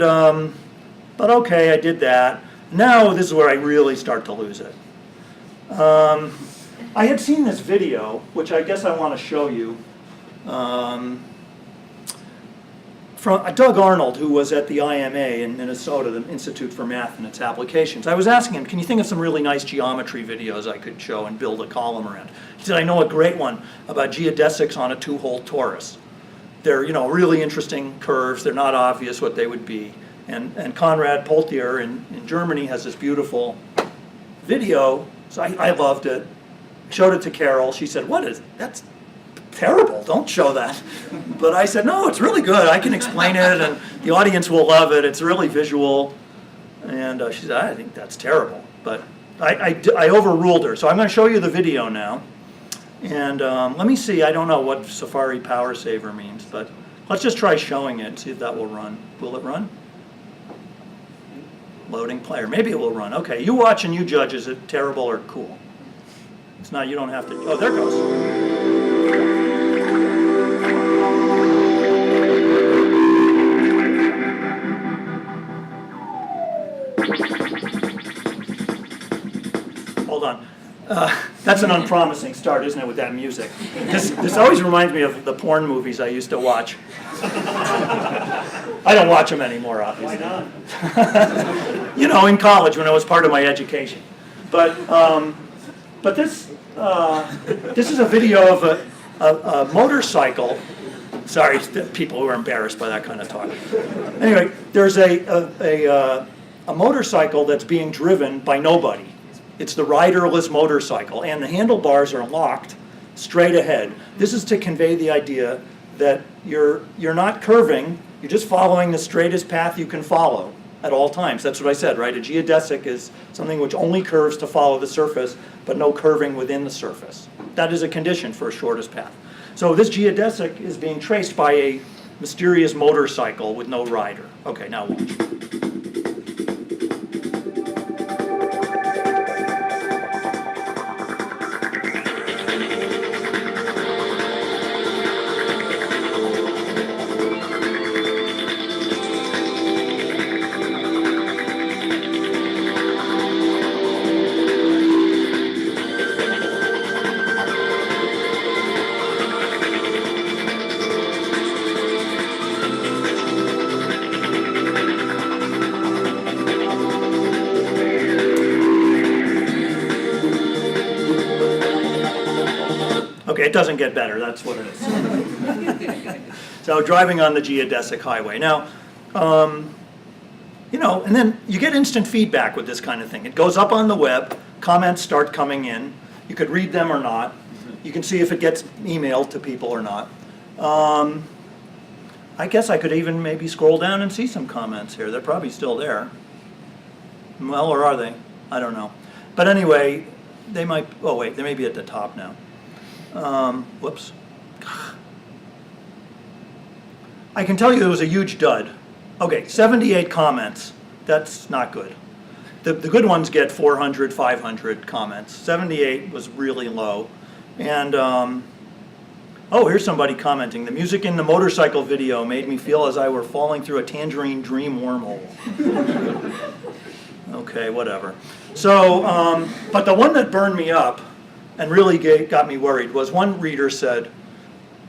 A: but okay, I did that. Now this is where I really start to lose it. I had seen this video, which I guess I want to show you, from Doug Arnold, who was at the IMA in Minnesota, the Institute for Math and Its Applications. I was asking him, can you think of some really nice geometry videos I could show and build a column around? He said, I know a great one about geodesics on a two-hole torus. They're, you know, really interesting curves. They're not obvious what they would be. And Konrad Poltier in Germany has this beautiful video. So I loved it. Showed it to Carol. She said, that's terrible, don't show that. But I said, no, it's really good. I can explain it and the audience will love it. It's really visual. And she said, I think that's terrible. But I overruled her. So I'm going to show you the video now. And let me see, I don't know what Safari Power Saver means, but let's just try showing it, see if that will run. Will it run? Loading player. Maybe it will run. Okay, you watch and you judge, is it terrible or cool? It's not, you don't have to, oh, there it goes. Hold on. That's an unpromising start, isn't it, with that music? This always reminds me of the porn movies I used to watch. I don't watch them anymore, obviously. Why not? You know, in college when it was part of my education. But this is a video of a motorcycle. Sorry, people who are embarrassed by that kind of talk. Anyway, there's a motorcycle that's being driven by nobody. It's the riderless motorcycle, and the handlebars are locked straight ahead. This is to convey the idea that you're not curving, you're just following the straightest path you can follow at all times. That's what I said, right? A geodesic is something which only curves to follow the surface, but no curving within the surface. That is a condition for a shortest path. So this geodesic is being traced by a mysterious motorcycle with no rider. Okay, now watch. Okay, it doesn't get better, that's what it is. So driving on the geodesic highway. Now, you know, and then you get instant feedback with this kind of thing. It goes up on the web, comments start coming in. You could read them or not. You can see if it gets emailed to people or not. I guess I could even maybe scroll down and see some comments here. They're probably still there. Well, or are they? I don't know. But anyway, they might, oh wait, they may be at the top now. Whoops. I can tell you it was a huge dud. Okay, 78 comments. That's not good. The good ones get 400, 500 comments. 78 was really low. And, oh, here's somebody commenting. The music in the motorcycle video made me feel as I were falling through a Tangerine Dream wormhole. Okay, whatever. So, but the one that burned me up and really got me worried was one reader said,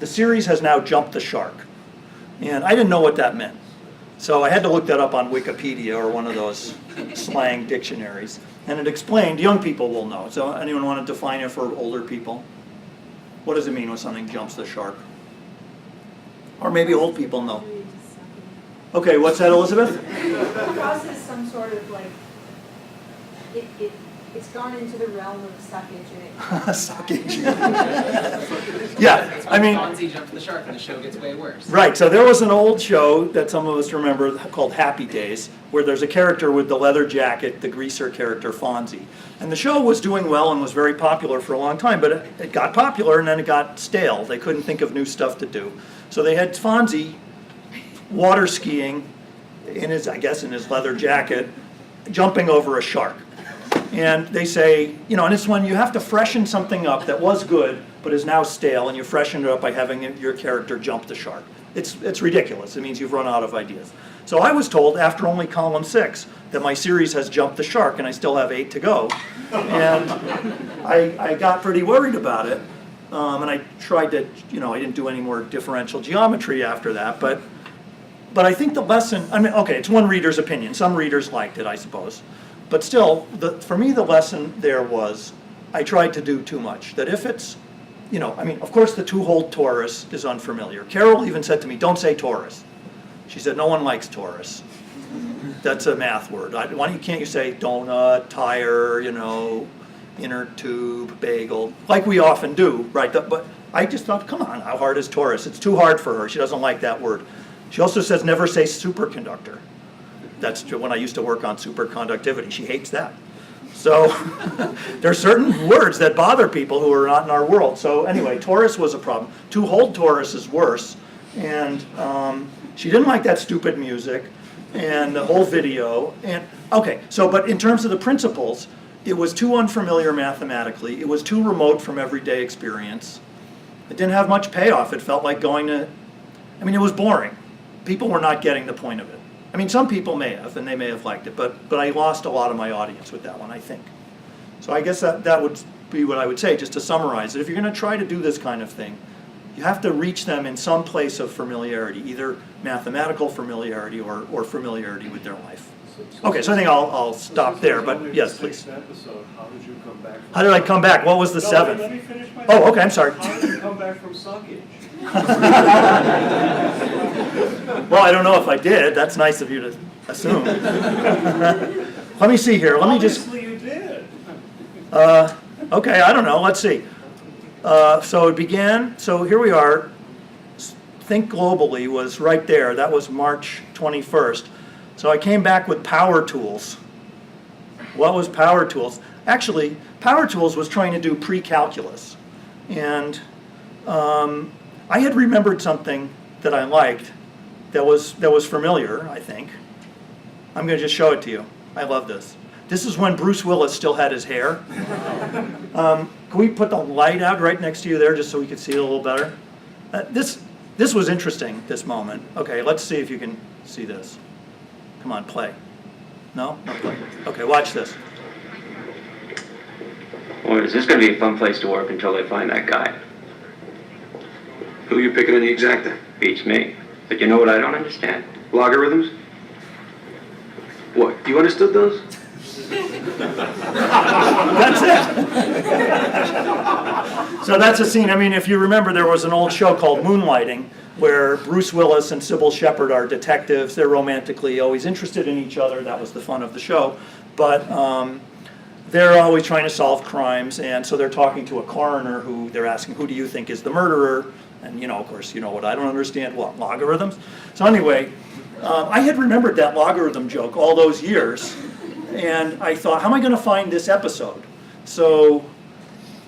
A: the series has now jumped the shark. And I didn't know what that meant. So I had to look that up on Wikipedia or one of those slang dictionaries. And it explained, young people will know. So anyone want to define it for older people? What does it mean when something jumps the shark? Or maybe old people know. Okay, what's that, Elizabeth?
I: It causes some sort of like, it's gone into the realm of suckage and it.
A: Suckage. Yeah, I mean.
D: Fonzie jumps the shark and the show gets way worse.
A: Right, so there was an old show that some of us remember called Happy Days, where there's a character with the leather jacket, the greaser character Fonzie. And the show was doing well and was very popular for a long time, but it got popular and then it got stale. They couldn't think of new stuff to do. So they had Fonzie water skiing in his leather jacket, jumping over a shark. And they say, and it's when you have to freshen something up that was good, but is now stale, and you freshen it up by having your character jump the shark. It's ridiculous. It means you've run out of ideas. So I was told after only column 6 that my series has jumped the shark, and I still have 8 to go. And I got pretty worried about it, and I tried to, I didn't do any more differential geometry after that, but I think the lesson, it's one reader's opinion. Some readers liked it, I suppose. But still, for me, the lesson there was I tried to do too much. That if it's, of course the two-hole torus is unfamiliar. Carol even said to me, don't say torus. She said, no one likes torus. That's a math word. Can't you say donut, tire, inner tube, bagel, like we often do, right? But I just thought, come on, how hard is torus? It's too hard for her. She doesn't like that word. She also says never say superconductor. That's when I used to work on superconductivity. She hates that. So there are certain words that bother people who are not in our world. So anyway, torus was a problem. Two-hole torus is worse. And she didn't like that stupid music and the whole video. But in terms of the principles, it was too unfamiliar mathematically. It was too remote from everyday experience. It didn't have much payoff. It felt like it was boring. People were not getting the point of it. Some people may have, and they may have liked it, but I lost a lot of my audience with that one, I think. So I guess that would be what I would say, just to summarize it. If you're going to try to do this kind of thing, you have to reach them in some place of familiarity, either mathematical familiarity or familiarity with their life. Okay, so I think I'll stop there, but yes, please.
K: Episode, how did you come back?
A: How did I come back? What was the 7th?
K: Let me finish my
A: Oh, okay, I'm sorry.
K: How did you come back from suckage?
A: Well, I don't know if I did. That's nice of you to assume. Let me see here.
K: Obviously you did.
A: Okay, I don't know. Let's see. So it began. So here we are. Think Globally was right there. That was March 21st. So I came back with Power Tools. What was Power Tools? Actually, Power Tools was trying to do pre-calculus. And I had remembered something that I liked that was familiar, I think. I'm going to just show it to you. I love this. This is when Bruce Willis still had his hair. Can we put the light out right next to you there just so we could see it a little better? This was interesting, this moment. Okay, let's see if you can see this. Come on, play. No? No play. Okay, watch this.
H: Boy, is this going to be a fun place to work until they find that guy.
L: Who are you picking in the exacta?
H: Beats me. But you know what I don't understand?
L: Logarithms? What, you understood those?
A: That's it. So that's a scene. If you remember, there was an old show called Moonlighting where Bruce Willis and Sybil Shepherd are detectives. They're romantically always interested in each other. That was the fun of the show. But they're always trying to solve crimes, and so they're talking to a coroner who they're asking, who do you think is the murderer? And of course, what I don't understand, what, logarithms? So anyway, I had remembered that logarithm joke all those years, and I thought, how am I going to find this episode? So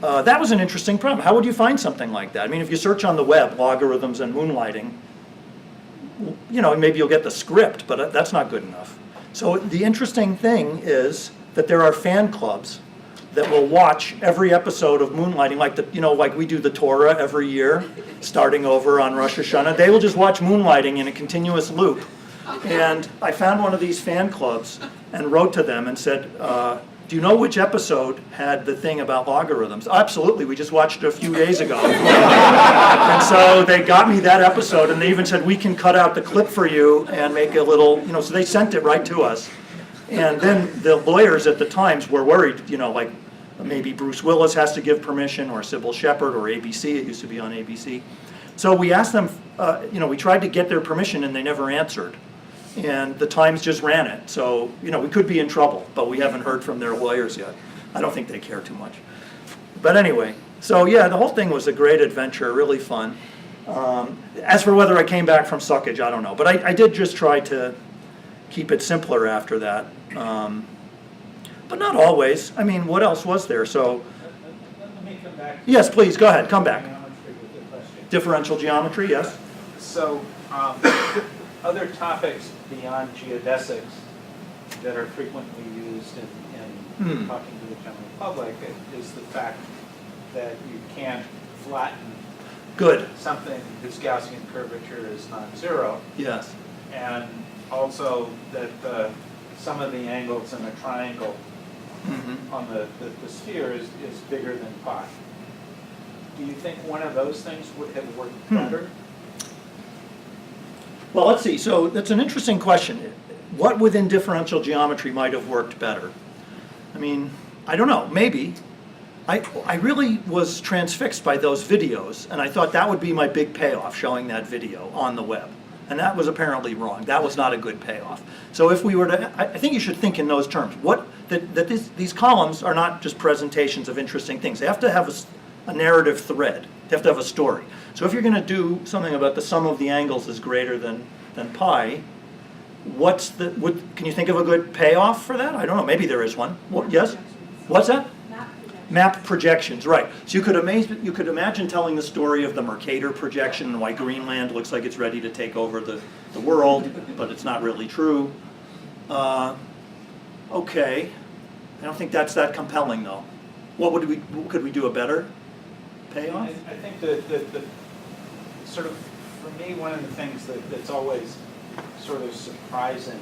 A: that was an interesting problem. How would you find something like that? If you search on the web, logarithms and moonlighting, maybe you'll get the script, but that's not good enough. So the interesting thing is that there are fan clubs that will watch every episode of Moonlighting, like we do the Torah every year, starting over on Rosh Hashanah. They will just watch Moonlighting in a continuous loop. And I found one of these fan clubs and wrote to them and said, do you know which episode had the thing about logarithms? Absolutely, we just watched it a few days ago. And so they got me that episode, and they even said, we can cut out the clip for you and make a little, so they sent it right to us. And then the lawyers at the Times were worried, like maybe Bruce Willis has to give permission, or Sybil Shepherd, or ABC, it used to be on ABC. So we asked them, we tried to get their permission and they never answered. And the Times just ran it. So, we could be in trouble, but we haven't heard from their lawyers yet. I don't think they care too much. But anyway, so yeah, the whole thing was a great adventure, really fun. As for whether I came back from suckage, I don't know. But I did just try to keep it simpler after that. But not always. I mean, what else was there? So,
F: Let me come back.
A: yes, please, go ahead, come back.
F: Geometry with the question.
A: Differential geometry, yes?
F: So, other topics beyond geodesics that are frequently used in talking to the general public is the fact that you can't flatten
A: Good,
F: something whose Gaussian curvature is non-zero,
A: yes.
F: and also that some of the angles in a triangle on the sphere is bigger than pi. Do you think one of those things would have worked better?
A: Well, let's see. So that's an interesting question. What within differential geometry might have worked better? I mean, I don't know. Maybe. I really was transfixed by those videos, and I thought that would be my big payoff, showing that video on the web. And that was apparently wrong. That was not a good payoff. So if we were to, I think you should think in those terms. These columns are not just presentations of interesting things. They have to have a narrative thread. They have to have a story. So if you're going to do something about the sum of the angles is greater than pi, can you think of a good payoff for that? I don't know. Maybe there is one. Yes? What's that? Map projections, right. So you could imagine telling the story of the Mercator projection and why Greenland looks like it's ready to take over the world, but it's not really true. Okay. I don't think that's that compelling, though. Could we do a better payoff?
F: I think that sort of, for me, one of the things that's always sort of surprising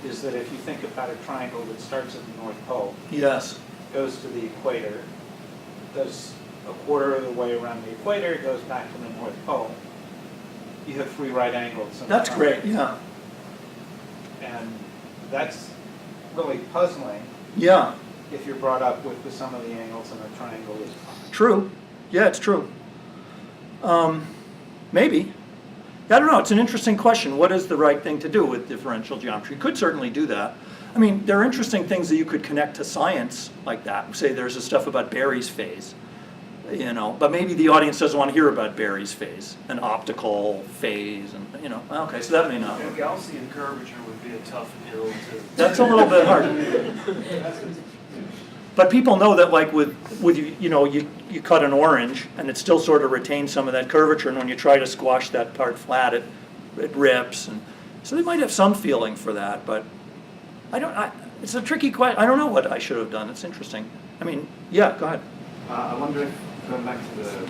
F: is that if you think about a triangle that starts at the North Pole,
A: Yes.
F: goes to the equator, does a quarter of the way around the equator, goes back to the North Pole, you have 3 right angles.
A: That's great, yeah.
F: And that's really puzzling
A: Yeah,
F: if you're brought up with the sum of the angles in a triangle is pi.
A: true. Yeah, it's true. Maybe. I don't know. It's an interesting question. What is the right thing to do with differential geometry? You could certainly do that. I mean, there are interesting things that you could connect to science like that. Say there's this stuff about Berry's phase, but maybe the audience doesn't want to hear about Berry's phase, an optical phase, and okay, so that may not work.
K: Gaussian curvature would be a tough pill to.
A: That's a little bit hard. But people know that, like with you cut an orange and it still sort of retains some of that curvature, and when you try to squash that part flat, it rips, and so they might have some feeling for that, but. It's a tricky question. I don't know what I should have done. It's interesting. I mean, yeah, go ahead.
M: I wonder if, going back to the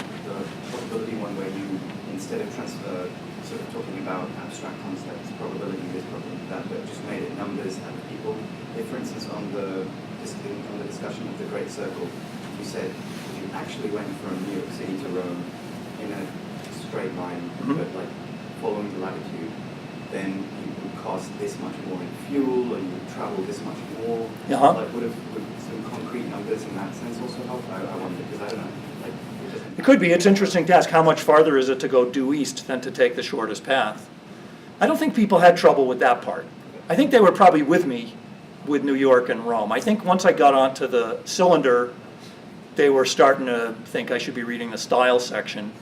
M: probability one, where you, instead of sort of talking about abstract concepts, probability this, probability that, but just made it numbers and people. If, for instance, on the discussion of the Great Circle, you said if you actually went from New York City to Rome in a straight line, but like following the latitude, then you would cost this much more in fuel, or you would travel this much more. Like, would some concrete numbers in that sense also help? I wonder, because I don't know. Like,
A: it could be. It's interesting to ask how much farther is it to go due east than to take the shortest path. I don't think people had trouble with that part. I think they were probably with me with New York and Rome. I think once I got onto the cylinder, they were starting to think I should be reading the style section.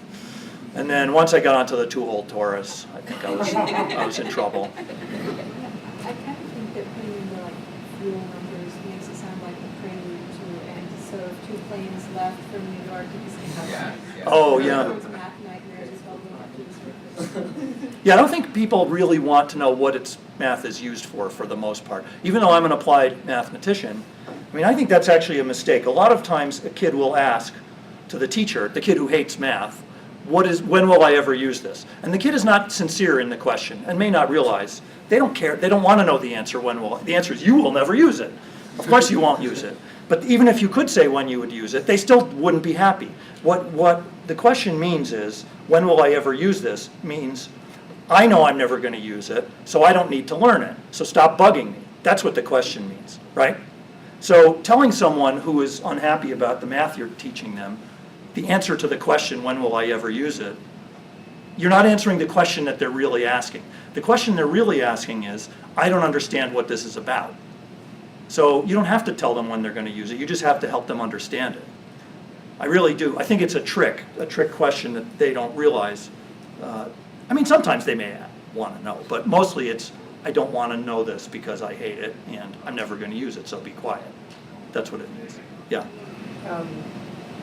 A: And then once I got onto the two-hole torus, I think I was in trouble.
I: I kind of think that putting in the fuel numbers makes it sound like a prelude to and so if 2 planes left from New York, you can have
A: Oh, yeah.
I: math nightmares as well going up to the surface.
A: Yeah, I don't think people really want to know what its math is used for the most part. Even though I'm an applied mathematician, I mean, I think that's actually a mistake. A lot of times a kid will ask to the teacher, the kid who hates math, when will I ever use this? And the kid is not sincere in the question and may not realize. They don't care. They don't want to know the answer. The answer is you will never use it. Of course you won't use it. But even if you could say when you would use it, they still wouldn't be happy. What the question means is, when will I ever use this, means I know I'm never going to use it, so I don't need to learn it. So stop bugging me. That's what the question means, right? So telling someone who is unhappy about the math you're teaching them, the answer to the question, when will I ever use it, you're not answering the question that they're really asking. The question they're really asking is, I don't understand what this is about. So you don't have to tell them when they're going to use it. You just have to help them understand it. I really do. I think it's a trick question that they don't realize. I mean, sometimes they may want to know, but mostly it's, I don't want to know this because I hate it and I'm never going to use it, so be quiet. That's what it means. Yeah.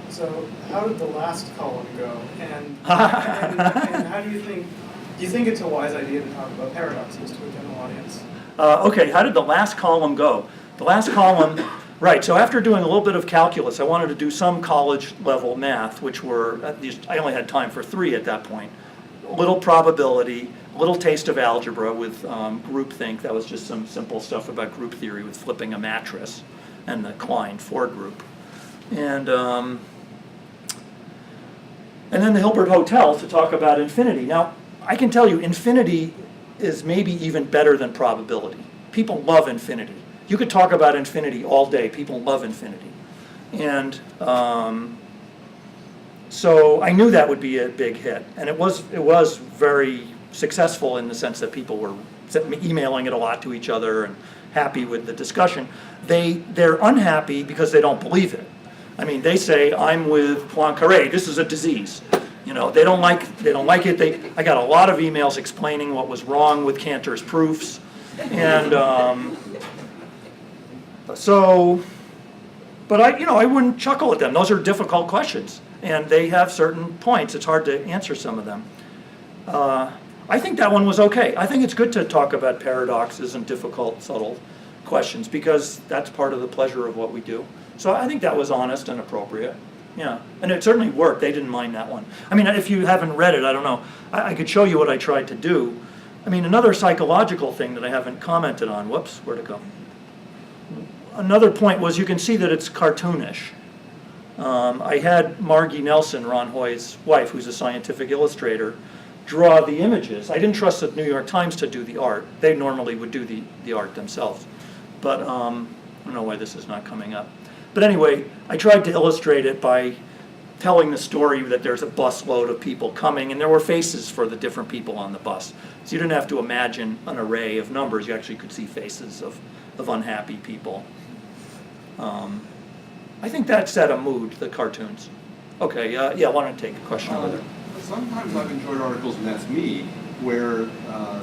N: So how did the last column go? And how do you think it's a wise idea to talk about paradoxes to a general audience?
A: Okay, how did the last column go? The last column, right, so after doing a little bit of calculus, I wanted to do some college level math, which were, I only had time for 3 at that point. A little probability, a little taste of algebra with groupthink. That was just some simple stuff about group theory with flipping a mattress and the Klein 4 group. And then the Hilbert Hotel to talk about infinity. Now, I can tell you infinity is maybe even better than probability. People love infinity. You could talk about infinity all day. People love infinity. And so I knew that would be a big hit. And it was very successful in the sense that people were emailing it a lot to each other and happy with the discussion. They're unhappy because they don't believe it. I mean, they say, I'm with Poincaré, this is a disease. You know, they don't like it. I got a lot of emails explaining what was wrong with Cantor's proofs. And but I wouldn't chuckle at them. Those are difficult questions. And they have certain points. It's hard to answer some of them. I think that one was okay. I think it's good to talk about paradoxes and difficult, subtle questions because that's part of the pleasure of what we do. So I think that was honest and appropriate. Yeah, and it certainly worked. They didn't mind that one. I mean, if you haven't read it, I don't know. I could show you what I tried to do. I mean, another psychological thing that I haven't commented on. Whoops, where'd it go? Another point was you can see that it's cartoonish. I had Margie Nelson, Ron Hoy's wife, who's a scientific illustrator, draw the images. I didn't trust the New York Times to do the art. They normally would do the art themselves. But I don't know why this is not coming up. But anyway, I tried to illustrate it by telling the story that there's a busload of people coming, and there were faces for the different people on the bus. So you didn't have to imagine an array of numbers. You actually could see faces of unhappy people. I think that set a mood, the cartoons. Okay, yeah, I want to take a question over there.
B: Sometimes I've enjoyed articles, and that's me, where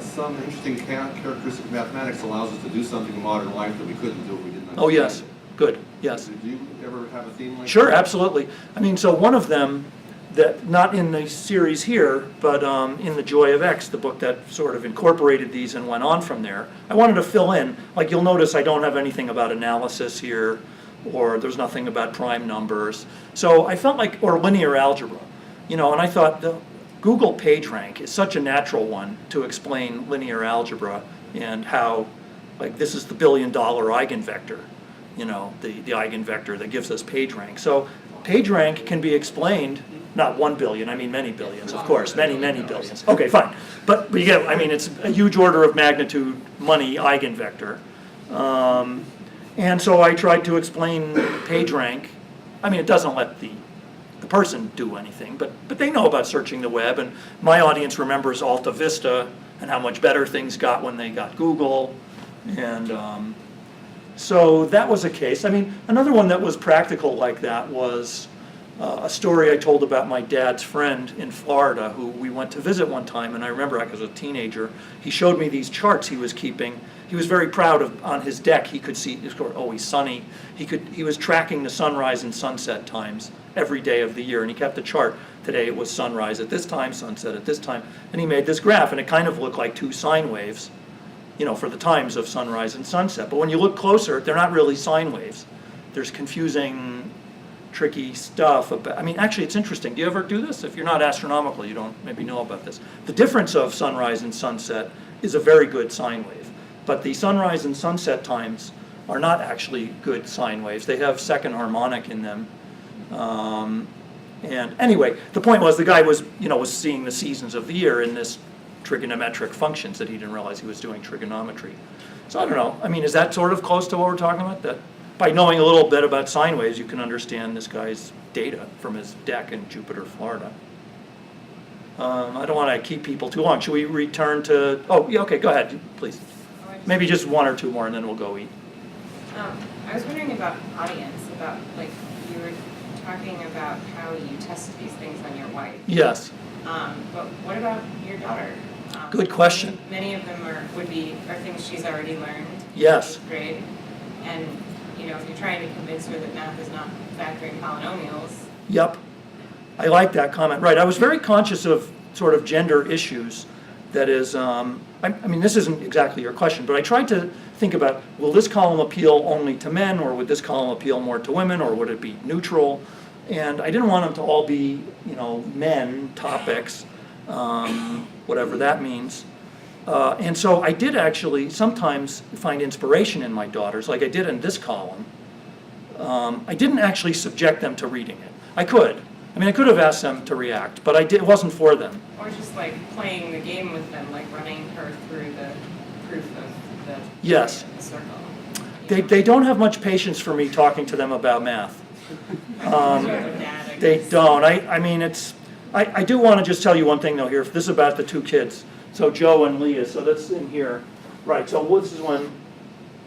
B: some interesting characteristic of mathematics allows us to do something in modern life that we couldn't do if we didn't understand.
A: Oh, yes. Good, yes.
B: Did you ever have a theme like that?
A: Sure, absolutely. I mean, so one of them, that not in the series here, but in The Joy of X, the book that sort of incorporated these and went on from there, I wanted to fill in. Like you'll notice I don't have anything about analysis here, or there's nothing about prime numbers. So I felt like, or linear algebra, and I thought the Google PageRank is such a natural one to explain linear algebra and how, like, this is the billion-dollar eigenvector. The eigenvector that gives us PageRank. So PageRank can be explained, not 1 billion, I mean many billions, of course, many billions. Okay, fine. But you get, I mean, it's a huge order of magnitude money eigenvector. And so I tried to explain PageRank. I mean, it doesn't let the person do anything, but they know about searching the web, and my audience remembers Alta Vista and how much better things got when they got Google, and so that was a case. I mean, another one that was practical like that was a story I told about my dad's friend in Florida who we went to visit one time, and I remember I was a teenager. He showed me these charts he was keeping. He was very proud of, on his deck, he could see, it was always sunny. He was tracking the sunrise and sunset times every day of the year, and he kept a chart. Today it was sunrise at this time, sunset at this time, and he made this graph, and it kind of looked like 2 sine waves, for the times of sunrise and sunset. But when you look closer, they're not really sine waves. There's confusing, tricky stuff about, I mean, actually it's interesting. Do you ever do this? If you're not astronomical, you don't maybe know about this. The difference of sunrise and sunset is a very good sine wave. But the sunrise and sunset times are not actually good sine waves. They have second harmonic in them. And anyway, the point was the guy was seeing the seasons of the year in this trigonometric functions that he didn't realize he was doing trigonometry. So I don't know. I mean, is that sort of close to what we're talking about? That by knowing a little bit about sine waves, you can understand this guy's data from his deck in Jupiter, Florida. I don't want to keep people too long. Should we return to, oh, yeah, okay, go ahead, please. Maybe just one or two more and then we'll go eat.
O: I was wondering about audience, about like you were talking about how you test these things on your wife.
A: Yes.
O: But what about your daughter?
A: Good question.
O: Many of them are things she's already learned.
A: Yes.
O: In 8th grade, and if you're trying to convince her that math is not factoring polynomials.
A: Yep. I like that comment. Right. I was very conscious of sort of gender issues. That is, I mean, this isn't exactly your question, but I tried to think about, will this column appeal only to men, or would this column appeal more to women, or would it be neutral? And I didn't want them to all be, men topics, whatever that means. And so I did actually sometimes find inspiration in my daughters, like I did in this column. I didn't actually subject them to reading it. I could. I mean, I could have asked them to react, but it wasn't for them.
O: Or just like playing the game with them, like running her through the proof of the,
A: yes.
O: The circle.
A: They don't have much patience for me talking to them about math. They don't. I mean, I do want to just tell you one thing, though, here. This is about the two kids. So Joe and Leah, so that's in here. Right, so this is when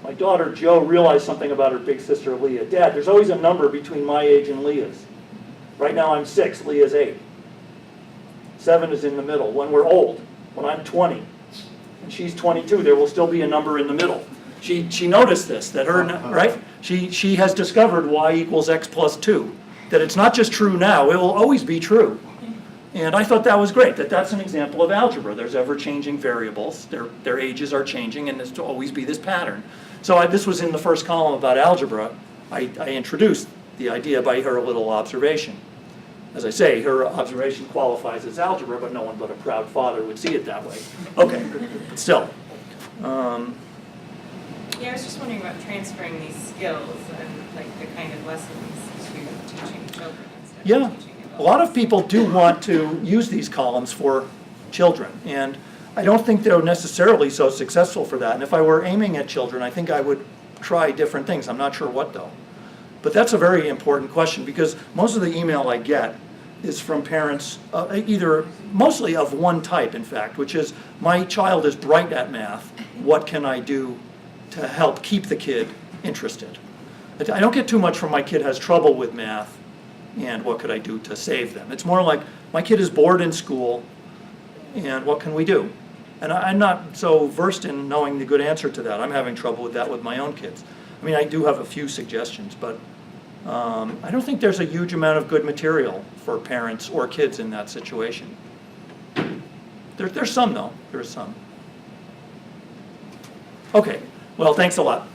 A: my daughter Jo realized something about her big sister Leah. Dad, there's always a number between my age and Leah's. Right now I'm 6, Leah's 8. 7 is in the middle. When we're old, when I'm 20, and she's 22, there will still be a number in the middle. She noticed this, that her, right? She has discovered y equals x plus 2. That it's not just true now, it will always be true. And I thought that was great, that's an example of algebra. There's ever-changing variables, their ages are changing, and there's to always be this pattern. So this was in the first column about algebra. I introduced the idea by her little observation. As I say, her observation qualifies as algebra, but no one but a proud father would see it that way. Okay, but still.
O: Yeah, I was just wondering about transferring these skills and like the kind of lessons to teaching children instead of teaching adults.
A: A lot of people do want to use these columns for children, and I don't think they're necessarily so successful for that. And if I were aiming at children, I think I would try different things. I'm not sure what though. But that's a very important question, because most of the email I get is from parents, mostly of one type, in fact, which is, my child is bright at math, what can I do to help keep the kid interested? I don't get too much from my kid has trouble with math, and what could I do to save them? It's more like, my kid is bored in school, and what can we do? And I'm not so versed in knowing the good answer to that. I'm having trouble with that with my own kids. I mean, I do have a few suggestions, but I don't think there's a huge amount of good material for parents or kids in that situation. There's some, though. There's some. Okay. Well, thanks a lot.